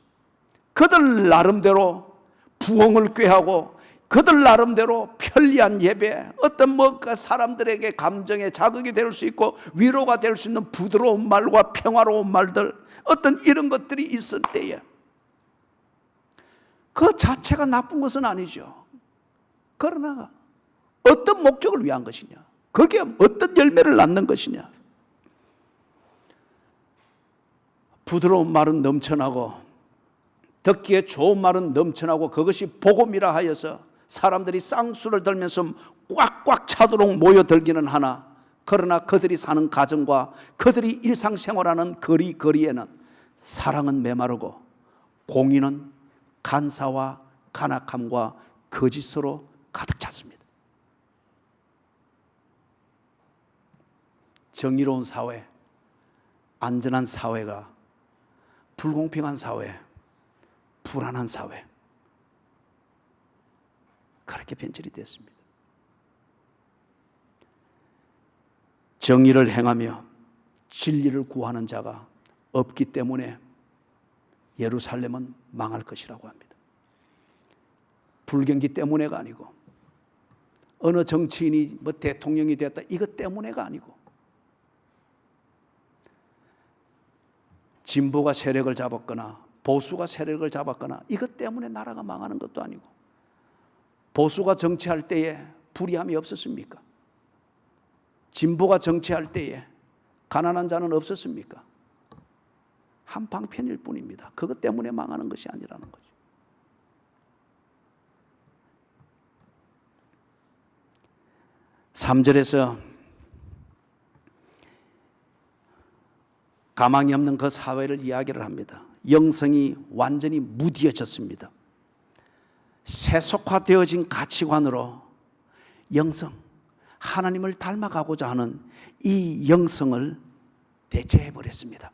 그들 나름대로 부흥을 꾀하고 그들 나름대로 편리한 예배, 어떤 사람들에게 감정의 자극이 될 수 있고 위로가 될 수 있는 부드러운 말과 평화로운 말들, 어떤 이런 것들이 있을 때에 그 자체가 나쁜 것은 아니죠. 그러나 어떤 목적을 위한 것이냐, 그게 어떤 열매를 낳는 것이냐. 부드러운 말은 넘쳐나고 듣기에 좋은 말은 넘쳐나고 그것이 복음이라 하여서 사람들이 쌍수를 들면서 꽉꽉 차도록 모여들기는 하나, 그러나 그들이 사는 가정과 그들이 일상생활하는 거리에는 사랑은 메마르고 공의는 간사와 간악함과 거짓으로 가득 찼습니다. 정의로운 사회, 안전한 사회가 불공평한 사회, 불안한 사회, 그렇게 변질이 됐습니다. 정의를 행하며 진리를 구하는 자가 없기 때문에 예루살렘은 망할 것이라고 합니다. 불경기 때문에가 아니고 어느 정치인이 대통령이 됐다 이것 때문에가 아니고 진보가 세력을 잡았거나 보수가 세력을 잡았거나 이것 때문에 나라가 망하는 것도 아니고, 보수가 정치할 때에 불의함이 없었습니까? 진보가 정치할 때에 가난한 자는 없었습니까? 한 방편일 뿐입니다. 그것 때문에 망하는 것이 아니라는 거죠. (3절에서) 가망이 없는 그 사회를 이야기를 합니다. 영성이 완전히 무뎌졌습니다. 세속화되어진 가치관으로 영성, 하나님을 닮아가고자 하는 이 영성을 대체해버렸습니다.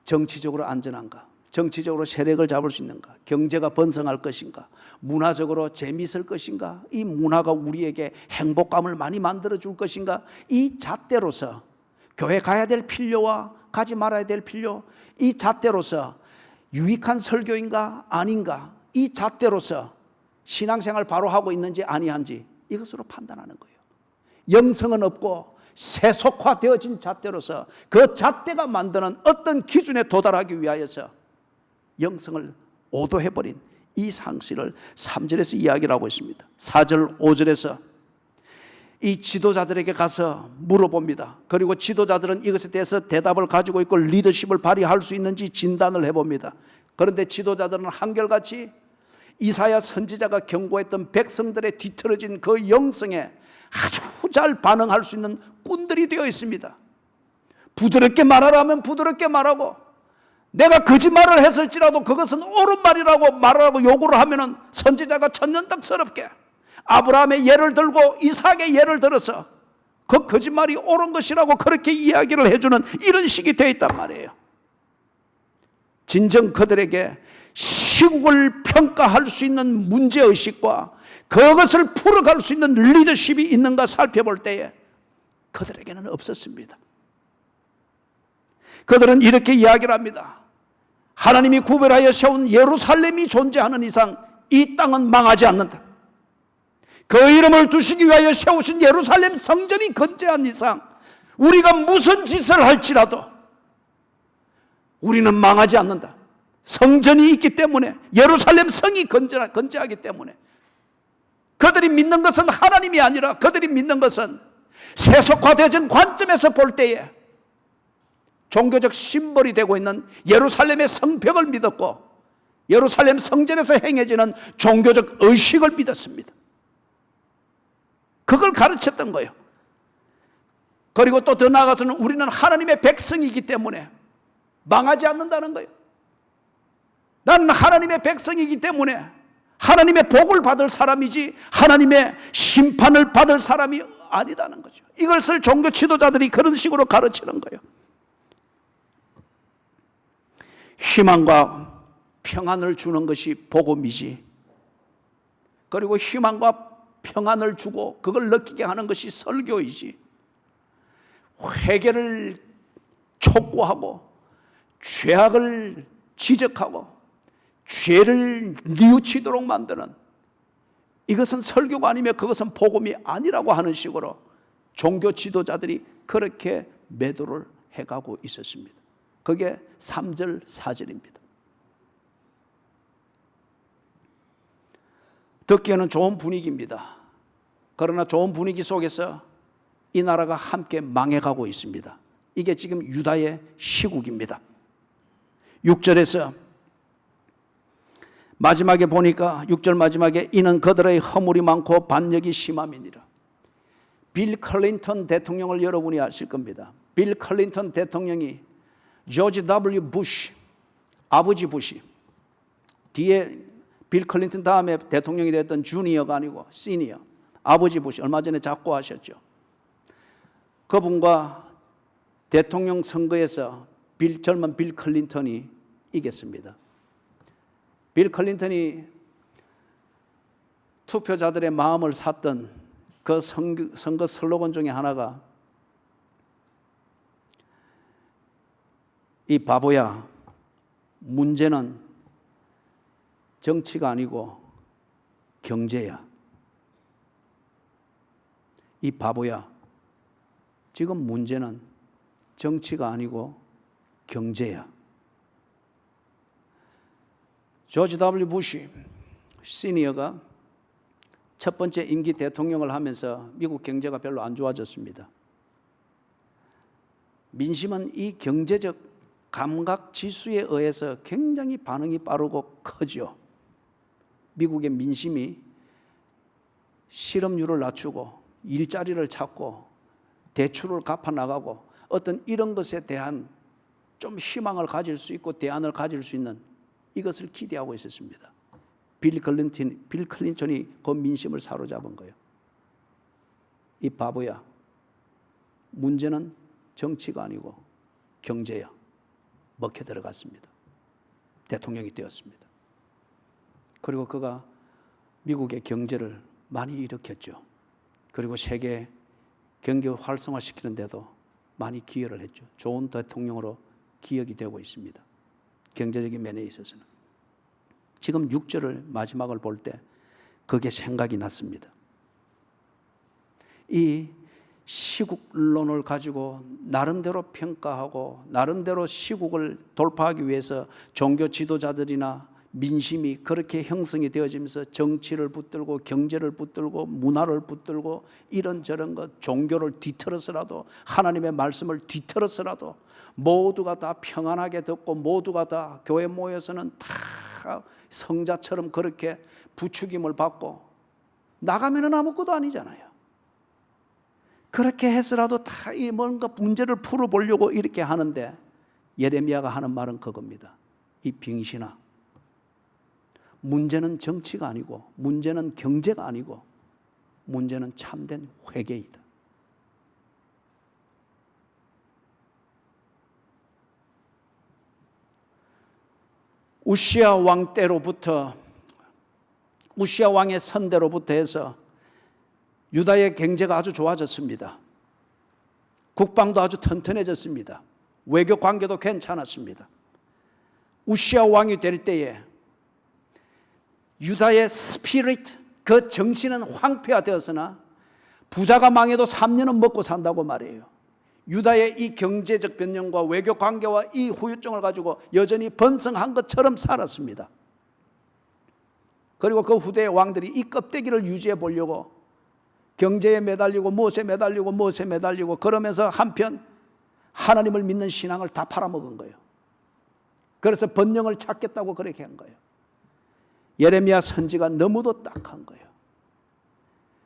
정치적으로 안전한가? 정치적으로 세력을 잡을 수 있는가? 경제가 번성할 것인가? 문화적으로 재미있을 것인가? 이 문화가 우리에게 행복감을 많이 만들어줄 것인가? 이 잣대로서 교회 가야 될 필요와 가지 말아야 될 필요, 이 잣대로서 유익한 설교인가 아닌가, 이 잣대로서 신앙생활 바로 하고 있는지 아니한지 이것으로 판단하는 거예요. 영성은 없고 세속화되어진 잣대로서 그 잣대가 만드는 어떤 기준에 도달하기 위하여서 영성을 오도해버린 이 상실을 3절에서 이야기를 하고 있습니다. 4절 5절에서 이 지도자들에게 가서 물어봅니다. 그리고 지도자들은 이것에 대해서 대답을 가지고 있고 리더십을 발휘할 수 있는지 진단을 해봅니다. 그런데 지도자들은 한결같이 이사야 선지자가 경고했던 백성들의 뒤틀어진 그 영성에 아주 잘 반응할 수 있는 꾼들이 되어 있습니다. 부드럽게 말하라면 부드럽게 말하고, 내가 거짓말을 했을지라도 그것은 옳은 말이라고 말하고 요구를 하면은 선지자가 천년덕스럽게 아브라함의 예를 들고 이삭의 예를 들어서 그 거짓말이 옳은 것이라고 그렇게 이야기를 해주는 이런 식이 되어 있단 말이에요. 진정 그들에게 시국을 평가할 수 있는 문제의식과 그것을 풀어갈 수 있는 리더십이 있는가 살펴볼 때에 그들에게는 없었습니다. 그들은 이렇게 이야기를 합니다. 하나님이 구별하여 세운 예루살렘이 존재하는 이상 이 땅은 망하지 않는다. 그 이름을 두시기 위하여 세우신 예루살렘 성전이 건재한 이상 우리가 무슨 짓을 할지라도 우리는 망하지 않는다. 성전이 있기 때문에, 예루살렘 성이 건재하기 때문에. 그들이 믿는 것은 하나님이 아니라 그들이 믿는 것은 세속화되어진 관점에서 볼 때에 종교적 심벌이 되고 있는 예루살렘의 성벽을 믿었고 예루살렘 성전에서 행해지는 종교적 의식을 믿었습니다. 그걸 가르쳤던 거예요. 그리고 또 더 나아가서는 우리는 하나님의 백성이기 때문에 망하지 않는다는 거예요. 나는 하나님의 백성이기 때문에 하나님의 복을 받을 사람이지 하나님의 심판을 받을 사람이 아니다는 거죠. 이것을 종교 지도자들이 그런 식으로 가르치는 거예요. 희망과 평안을 주는 것이 복음이지, 그리고 희망과 평안을 주고 그걸 느끼게 하는 것이 설교이지, 회개를 촉구하고 죄악을 지적하고 죄를 뉘우치도록 만드는, 이것은 설교가 아니면 그것은 복음이 아니라고 하는 식으로 종교 지도자들이 그렇게 매도를 해가고 있었습니다. 그게 3절 4절입니다. 듣기에는 좋은 분위기입니다. 그러나 좋은 분위기 속에서 이 나라가 함께 망해가고 있습니다. 이게 지금 유다의 시국입니다. 6절에서 마지막에 보니까 6절 마지막에 이는 그들의 허물이 많고 반역이 심함이니라. 빌 클린턴 대통령을 여러분이 아실 겁니다. 빌 클린턴 대통령이 조지 W. 부시, 아버지 부시, 뒤에 빌 클린턴 다음에 대통령이 됐던 주니어가 아니고 시니어, 아버지 부시, 얼마 전에 작고하셨죠. 그분과 대통령 선거에서 젊은 빌 클린턴이 이겼습니다. 빌 클린턴이 투표자들의 마음을 샀던 그 선거 슬로건 중에 하나가 이 바보야, 문제는 정치가 아니고 경제야. 이 바보야, 지금 문제는 정치가 아니고 경제야. 조지 W. 부시 시니어가 첫 번째 임기 대통령을 하면서 미국 경제가 별로 안 좋아졌습니다. 민심은 이 경제적 감각 지수에 의해서 굉장히 반응이 빠르고 크죠. 미국의 민심이 실업률을 낮추고 일자리를 찾고 대출을 갚아 나가고 어떤 이런 것에 대한 좀 희망을 가질 수 있고 대안을 가질 수 있는 이것을 기대하고 있었습니다. 빌 클린턴이 그 민심을 사로잡은 거예요. 이 바보야, 문제는 정치가 아니고 경제야. 먹혀 들어갔습니다. 대통령이 되었습니다. 그리고 그가 미국의 경제를 많이 일으켰죠. 그리고 세계 경제 활성화시키는 데도 많이 기여를 했죠. 좋은 대통령으로 기억이 되고 있습니다. 경제적인 면에 있어서는. 지금 6절을 마지막을 볼 때 그게 생각이 났습니다. 이 시국론을 가지고 나름대로 평가하고 나름대로 시국을 돌파하기 위해서 종교 지도자들이나 민심이 그렇게 형성이 되어지면서 정치를 붙들고 경제를 붙들고 문화를 붙들고 이런저런 것, 종교를 뒤틀어서라도 하나님의 말씀을 뒤틀어서라도 모두가 다 평안하게 듣고 모두가 다 교회 모여서는 다 성자처럼 그렇게 부추김을 받고 나가면은 아무것도 아니잖아요. 그렇게 해서라도 다 이 뭔가 문제를 풀어보려고 이렇게 하는데 예레미야가 하는 말은 그겁니다. 이 빙신아, 문제는 정치가 아니고 문제는 경제가 아니고 문제는 참된 회개이다. 우시야 왕 때로부터 우시야 왕의 선대로부터 해서 유다의 경제가 아주 좋아졌습니다. 국방도 아주 튼튼해졌습니다. 외교 관계도 괜찮았습니다. 우시야 왕이 될 때에 유다의 스피릿, 그 정신은 황폐화되었으나 부자가 망해도 3년은 먹고 산다고 말해요. 유다의 이 경제적 변형과 외교 관계와 이 후유증을 가지고 여전히 번성한 것처럼 살았습니다. 그리고 그 후대의 왕들이 이 껍데기를 유지해 보려고 경제에 매달리고 무엇에 매달리고 무엇에 매달리고 그러면서 한편 하나님을 믿는 신앙을 다 팔아먹은 거예요. 그래서 번영을 찾겠다고 그렇게 한 거예요. 예레미야 선지가 너무도 딱한 거예요.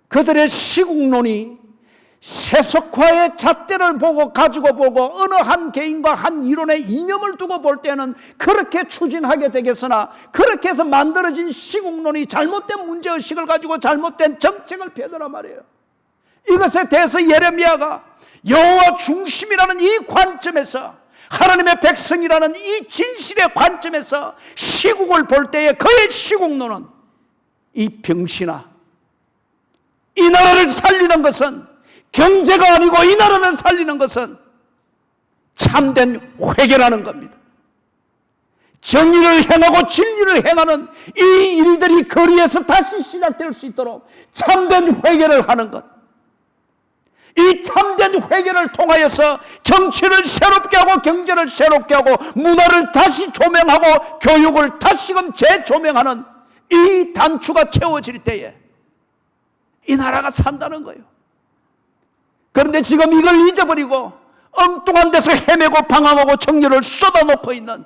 그들의 시국론이 세속화의 잣대를 가지고 보고 어느 한 개인과 한 이론의 이념을 두고 볼 때는 그렇게 추진하게 되겠으나 그렇게 해서 만들어진 시국론이 잘못된 문제의식을 가지고 잘못된 정책을 펴더라 말이에요. 이것에 대해서 예레미야가 여호와 중심이라는 이 관점에서 하나님의 백성이라는 이 진실의 관점에서 시국을 볼 때에 그의 시국론은 이 병신아, 이 나라를 살리는 것은 경제가 아니고 이 나라를 살리는 것은 참된 회개라는 겁니다. 정의를 행하고 진리를 행하는 이 일들이 거리에서 다시 시작될 수 있도록 참된 회개를 하는 것, 이 참된 회개를 통하여서 정치를 새롭게 하고 경제를 새롭게 하고 문화를 다시 조명하고 교육을 다시금 재조명하는 이 단추가 채워질 때에 이 나라가 산다는 거예요. 그런데 지금 이걸 잊어버리고 엉뚱한 데서 헤매고 방황하고 정열을 쏟아놓고 있는,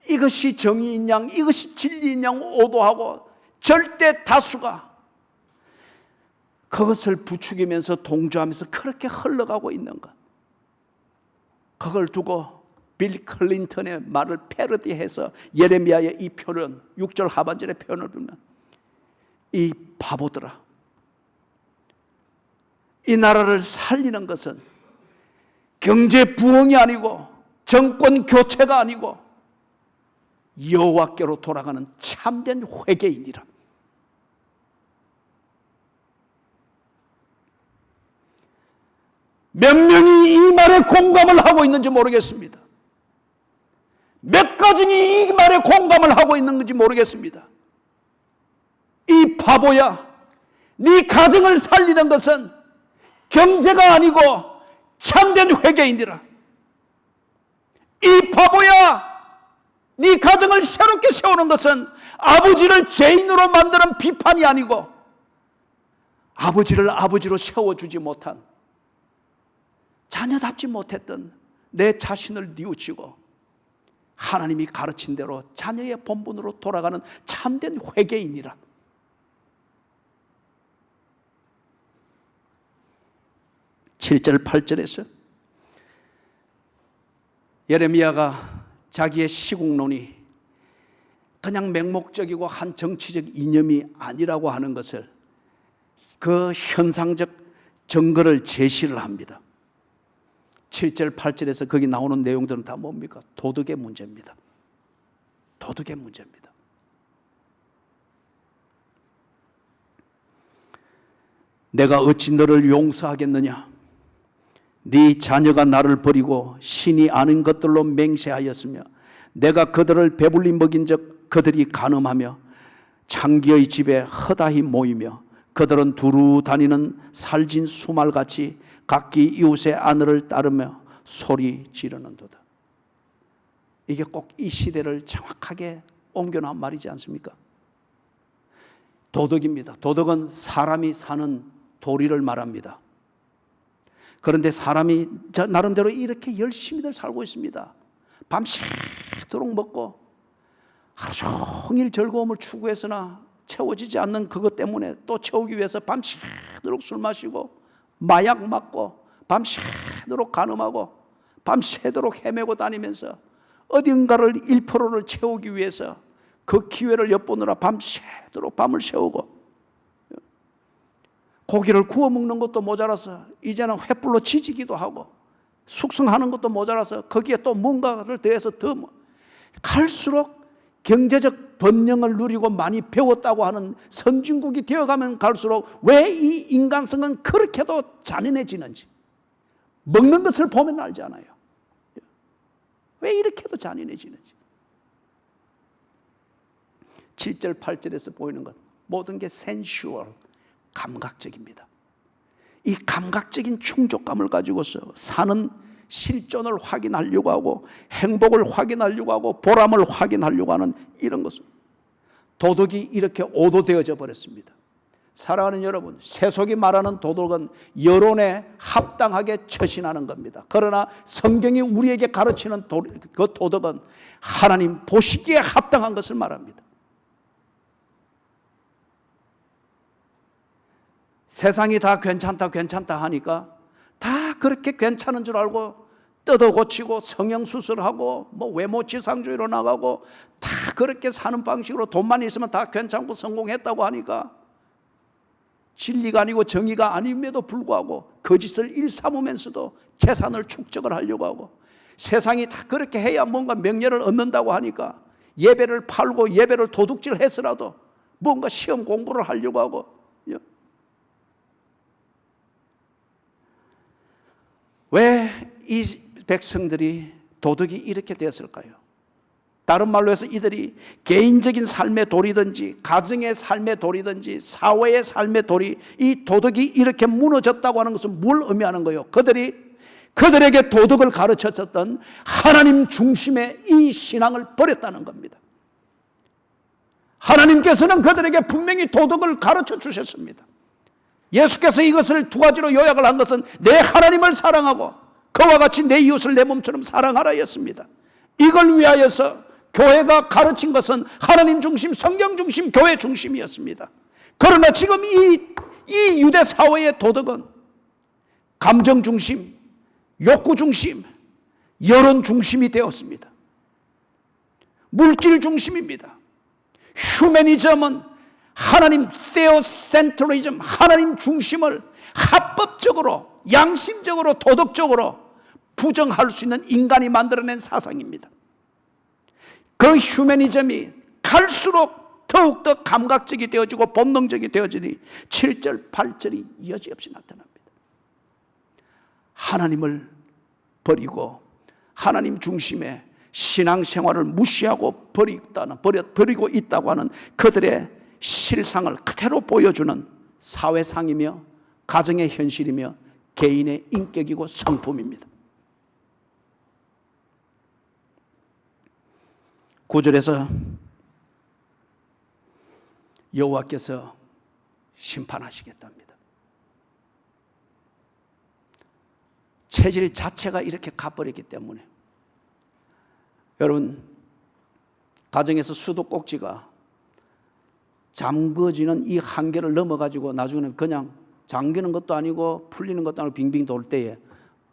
이것이 정의인 양, 이것이 진리인 양 오도하고 절대 다수가 그것을 부추기면서 동조하면서 그렇게 흘러가고 있는 것, 그걸 두고 빌 클린턴의 말을 패러디해서 예레미야의 이 표현, 6절 하반절의 표현을 보면, 이 바보들아, 이 나라를 살리는 것은 경제 부흥이 아니고 정권 교체가 아니고 여호와께로 돌아가는 참된 회개이니라. 몇 명이 이 말에 공감을 하고 있는지 모르겠습니다. 몇 가정이 이 말에 공감을 하고 있는 건지 모르겠습니다. 이 바보야, 네 가정을 살리는 것은 경제가 아니고 참된 회개이니라. 이 바보야, 네 가정을 새롭게 세우는 것은 아버지를 죄인으로 만드는 비판이 아니고 아버지를 아버지로 세워주지 못한, 자녀답지 못했던 내 자신을 뉘우치고 하나님이 가르친 대로 자녀의 본분으로 돌아가는 참된 회개이니라. (7절 8절에서) 예레미야가 자기의 시국론이 그냥 맹목적이고 한 정치적 이념이 아니라고 하는 것을, 그 현상적 증거를 제시를 합니다. 7절 8절에서 거기 나오는 내용들은 다 뭡니까? 도덕의 문제입니다. 도덕의 문제입니다. 내가 어찌 너를 용서하겠느냐? 네 자녀가 나를 버리고 신이 아는 것들로 맹세하였으며 내가 그들을 배불리 먹인 적 그들이 간음하며 창기의 집에 허다히 모이며 그들은 두루 다니는 살진 수말같이 각기 이웃의 아내를 따르며 소리 지르는도다. 이게 꼭 이 시대를 정확하게 옮겨놓은 말이지 않습니까? 도덕입니다. 도덕은 사람이 사는 도리를 말합니다. 그런데 사람이 나름대로 이렇게 열심히들 살고 있습니다. 밤새도록 먹고 하루 종일 즐거움을 추구해서나 채워지지 않는 그것 때문에 또 채우기 위해서 밤새도록 술 마시고 마약 맞고 밤새도록 간음하고 밤새도록 헤매고 다니면서 어딘가를 1%를 채우기 위해서 그 기회를 엿보느라 밤새도록 밤을 새우고, 고기를 구워 먹는 것도 모자라서 이제는 횃불로 지지기도 하고, 숙성하는 것도 모자라서 거기에 또 뭔가를 더해서 더 갈수록 경제적 번영을 누리고 많이 배웠다고 하는 선진국이 되어가면 갈수록 왜 이 인간성은 그렇게도 잔인해지는지 먹는 것을 보면 알잖아요. 왜 이렇게도 잔인해지는지. 7절 8절에서 보이는 것, 모든 게 sensual, 감각적입니다. 이 감각적인 충족감을 가지고서 사는 실존을 확인하려고 하고 행복을 확인하려고 하고 보람을 확인하려고 하는 이런 것은 도덕이 이렇게 오도되어져 버렸습니다. 사랑하는 여러분, 세속이 말하는 도덕은 여론에 합당하게 처신하는 겁니다. 그러나 성경이 우리에게 가르치는 그 도덕은 하나님 보시기에 합당한 것을 말합니다. 세상이 다 괜찮다 하니까 다 그렇게 괜찮은 줄 알고 뜯어 고치고 성형수술하고 외모 지상주의로 나가고 다 그렇게 사는 방식으로 돈만 있으면 다 괜찮고 성공했다고 하니까 진리가 아니고 정의가 아님에도 불구하고 거짓을 일삼으면서도 재산을 축적을 하려고 하고, 세상이 다 그렇게 해야 뭔가 명예를 얻는다고 하니까 예배를 팔고 예배를 도둑질해서라도 뭔가 시험 공부를 하려고 하고. 왜 이 백성들이 도덕이 이렇게 되었을까요? 다른 말로 해서 이들이 개인적인 삶의 도리든지 가정의 삶의 도리든지 사회의 삶의 도리, 이 도덕이 이렇게 무너졌다고 하는 것은 뭘 의미하는 거예요? 그들에게 도덕을 가르쳐줬던 하나님 중심의 이 신앙을 버렸다는 겁니다. 하나님께서는 그들에게 분명히 도덕을 가르쳐 주셨습니다. 예수께서 이것을 두 가지로 요약을 한 것은 내 하나님을 사랑하고 그와 같이 내 이웃을 내 몸처럼 사랑하라였습니다. 이걸 위하여서 교회가 가르친 것은 하나님 중심, 성경 중심, 교회 중심이었습니다. 그러나 지금 이 유대 사회의 도덕은 감정 중심, 욕구 중심, 여론 중심이 되었습니다. 물질 중심입니다. 휴머니즘은 하나님 테오센트리즘, 하나님 중심을 합법적으로, 양심적으로, 도덕적으로 부정할 수 있는 인간이 만들어낸 사상입니다. 그 휴머니즘이 갈수록 더욱더 감각적이 되어지고 본능적이 되어지니 7절, 8절이 여지없이 나타납니다. 하나님을 버리고 하나님 중심의 신앙생활을 무시하고 버리고 있다고 하는 그들의 실상을 그대로 보여주는 사회상이며 가정의 현실이며 개인의 인격이고 성품입니다. 9절에서 여호와께서 심판하시겠답니다. 체질 자체가 이렇게 가버렸기 때문에 여러분, 가정에서 수도꼭지가 잠궈지는 이 한계를 넘어가지고 나중에는 그냥 잠기는 것도 아니고 풀리는 것도 아니고 빙빙 돌 때에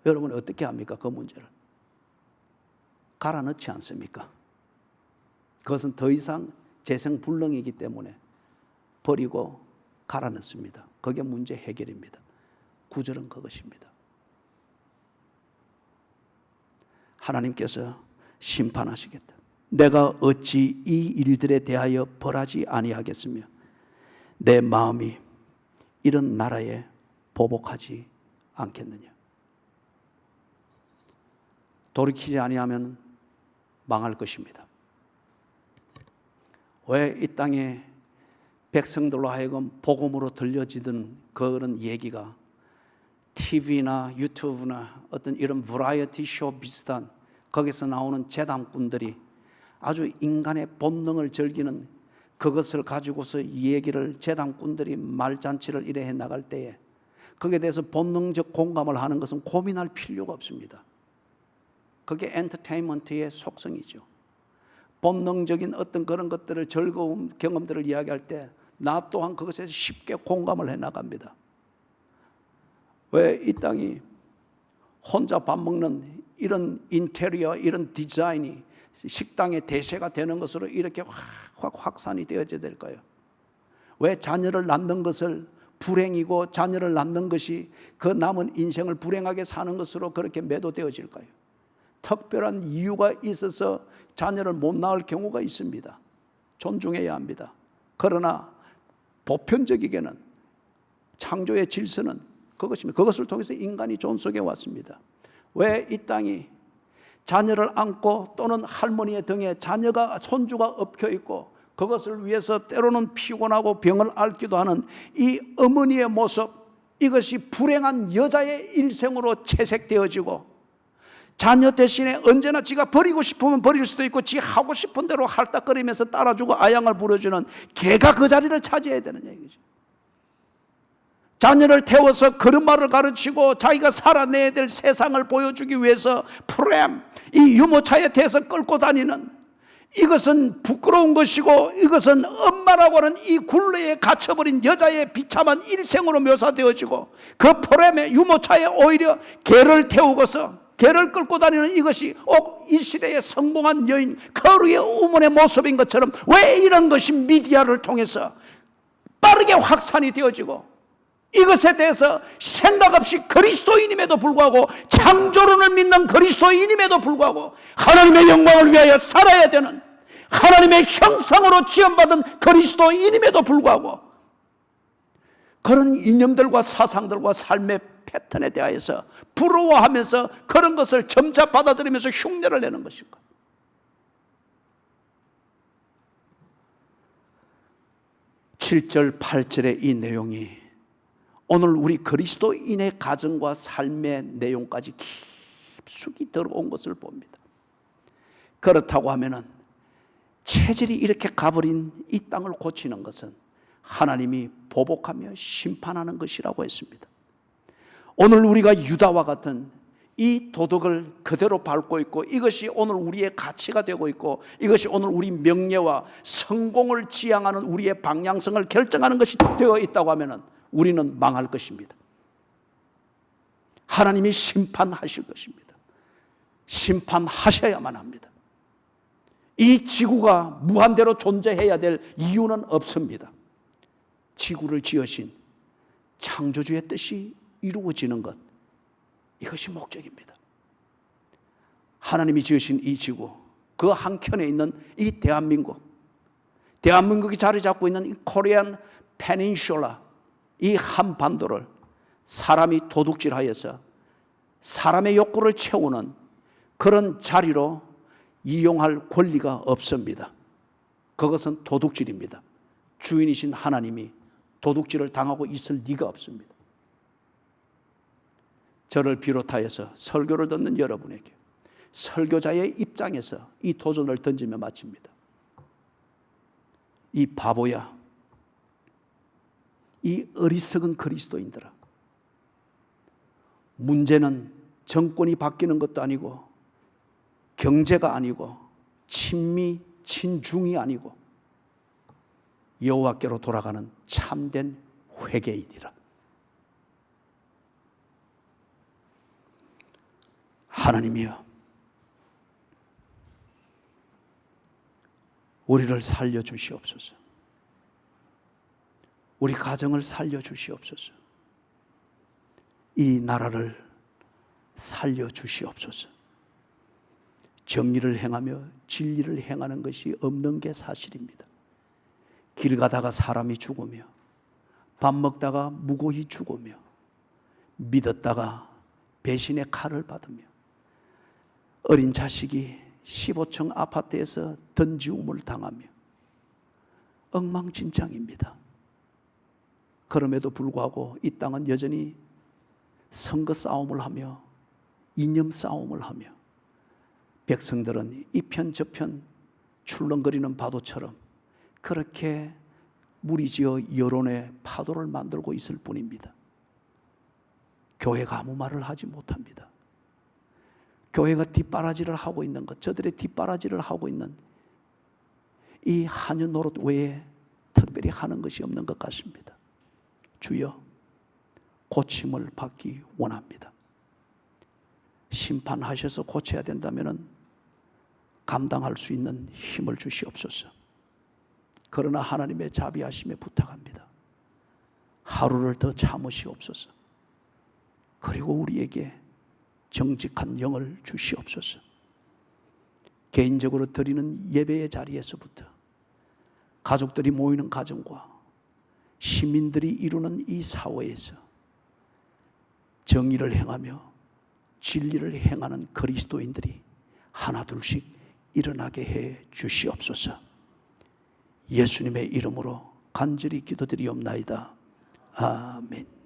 여러분 어떻게 합니까? 그 문제를 갈아 넣지 않습니까? 그것은 더 이상 재생불능이기 때문에 버리고 갈아 넣습니다. 그게 문제 해결입니다. 9절은 그것입니다. 하나님께서 심판하시겠다. 내가 어찌 이 일들에 대하여 벌하지 아니하겠으며 내 마음이 이런 나라에 보복하지 않겠느냐. 돌이키지 아니하면 망할 것입니다. 왜 이 땅에 백성들로 하여금 복음으로 들려지던 그런 얘기가 TV나 유튜브나 어떤 이런 버라이어티 쇼 비슷한 거기서 나오는 재담꾼들이 아주 인간의 본능을 즐기는 그것을 가지고서 이 얘기를 재담꾼들이 말잔치를 이래 해 나갈 때에 거기에 대해서 본능적 공감을 하는 것은 고민할 필요가 없습니다. 그게 엔터테인먼트의 속성이죠. 본능적인 어떤 그런 것들을 즐거운 경험들을 이야기할 때 나 또한 그것에 쉽게 공감을 해 나갑니다. 왜 이 땅이 혼자 밥 먹는 이런 인테리어, 이런 디자인이 식당의 대세가 되는 것으로 이렇게 확 확산이 되어져야 될까요? 왜 자녀를 낳는 것을 불행이고 자녀를 낳는 것이 그 남은 인생을 불행하게 사는 것으로 그렇게 매도되어질까요? 특별한 이유가 있어서 자녀를 못 낳을 경우가 있습니다. 존중해야 합니다. 그러나 보편적이게는 창조의 질서는 그것입니다. 그것을 통해서 인간이 존속해 왔습니다. 왜 이 땅이 자녀를 안고 또는 할머니의 등에 자녀가 손주가 엎혀 있고 그것을 위해서 때로는 피곤하고 병을 앓기도 하는 이 어머니의 모습, 이것이 불행한 여자의 일생으로 채색되어지고 자녀 대신에 언제나 지가 버리고 싶으면 버릴 수도 있고 지 하고 싶은 대로 할딱거리면서 따라주고 아양을 부려주는 개가 그 자리를 차지해야 되는 얘기죠. 자녀를 태워서 그릇말을 가르치고 자기가 살아내야 될 세상을 보여주기 위해서 프렘, 이 유모차에 대해서 끌고 다니는, 이것은 부끄러운 것이고 이것은 엄마라고 하는 이 굴레에 갇혀버린 여자의 비참한 일생으로 묘사되어지고 그 프렘의 유모차에 오히려 개를 태우고서 개를 끌고 다니는 이것이 이 시대의 성공한 여인 거루의 우문의 모습인 것처럼 왜 이런 것이 미디어를 통해서 빠르게 확산이 되어지고 이것에 대해서 생각 없이 그리스도인임에도 불구하고 창조론을 믿는 그리스도인임에도 불구하고 하나님의 영광을 위하여 살아야 되는 하나님의 형상으로 지음받은 그리스도인임에도 불구하고 그런 이념들과 사상들과 삶의 패턴에 대하여서 부러워하면서 그런 것을 점차 받아들이면서 흉내를 내는 것일까? 7절 8절의 이 내용이 오늘 우리 그리스도인의 가정과 삶의 내용까지 깊숙이 들어온 것을 봅니다. 그렇다고 하면은 체질이 이렇게 가버린 이 땅을 고치는 것은 하나님이 보복하며 심판하는 것이라고 했습니다. 오늘 우리가 유다와 같은 이 도덕을 그대로 밟고 있고 이것이 오늘 우리의 가치가 되고 있고 이것이 오늘 우리 명예와 성공을 지향하는 우리의 방향성을 결정하는 것이 되어 있다고 하면 우리는 망할 것입니다. 하나님이 심판하실 것입니다. 심판하셔야만 합니다. 이 지구가 무한대로 존재해야 될 이유는 없습니다. 지구를 지으신 창조주의 뜻이 이루어지는 것, 이것이 목적입니다. 하나님이 지으신 이 지구, 그 한켠에 있는 이 대한민국이 자리 잡고 있는 이 코리안 페닌슐라, 이 한반도를 사람이 도둑질하여서 사람의 욕구를 채우는 그런 자리로 이용할 권리가 없습니다. 그것은 도둑질입니다. 주인이신 하나님이 도둑질을 당하고 있을 리가 없습니다. 저를 비롯하여서 설교를 듣는 여러분에게 설교자의 입장에서 이 도전을 던지며 마칩니다. 이 바보야, 이 어리석은 그리스도인들아, 문제는 정권이 바뀌는 것도 아니고 경제가 아니고 친미, 친중이 아니고 여호와께로 돌아가는 참된 회개인이라. 하나님이여, 우리를 살려주시옵소서. 우리 가정을 살려주시옵소서. 이 나라를 살려주시옵소서. 정의를 행하며 진리를 행하는 것이 없는 게 사실입니다. 길 가다가 사람이 죽으며 밥 먹다가 무고히 죽으며 믿었다가 배신의 칼을 받으며 어린 자식이 15층 아파트에서 던지움을 당하며 엉망진창입니다. 그럼에도 불구하고 이 땅은 여전히 선거 싸움을 하며 이념 싸움을 하며 백성들은 이편 저편 출렁거리는 파도처럼 그렇게 무리지어 여론의 파도를 만들고 있을 뿐입니다. 교회가 아무 말을 하지 못합니다. 교회가 뒷바라지를 하고 있는 것, 저들의 뒷바라지를 하고 있는 이 한여 노릇 외에 특별히 하는 것이 없는 것 같습니다. 주여, 고침을 받기 원합니다. 심판하셔서 고쳐야 된다면 감당할 수 있는 힘을 주시옵소서. 그러나 하나님의 자비하심에 부탁합니다. 하루를 더 참으시옵소서. 그리고 우리에게 정직한 영을 주시옵소서. 개인적으로 드리는 예배의 자리에서부터 가족들이 모이는 가정과 시민들이 이루는 이 사회에서 정의를 행하며 진리를 행하는 그리스도인들이 하나둘씩 일어나게 해 주시옵소서. 예수님의 이름으로 간절히 기도드리옵나이다. 아멘.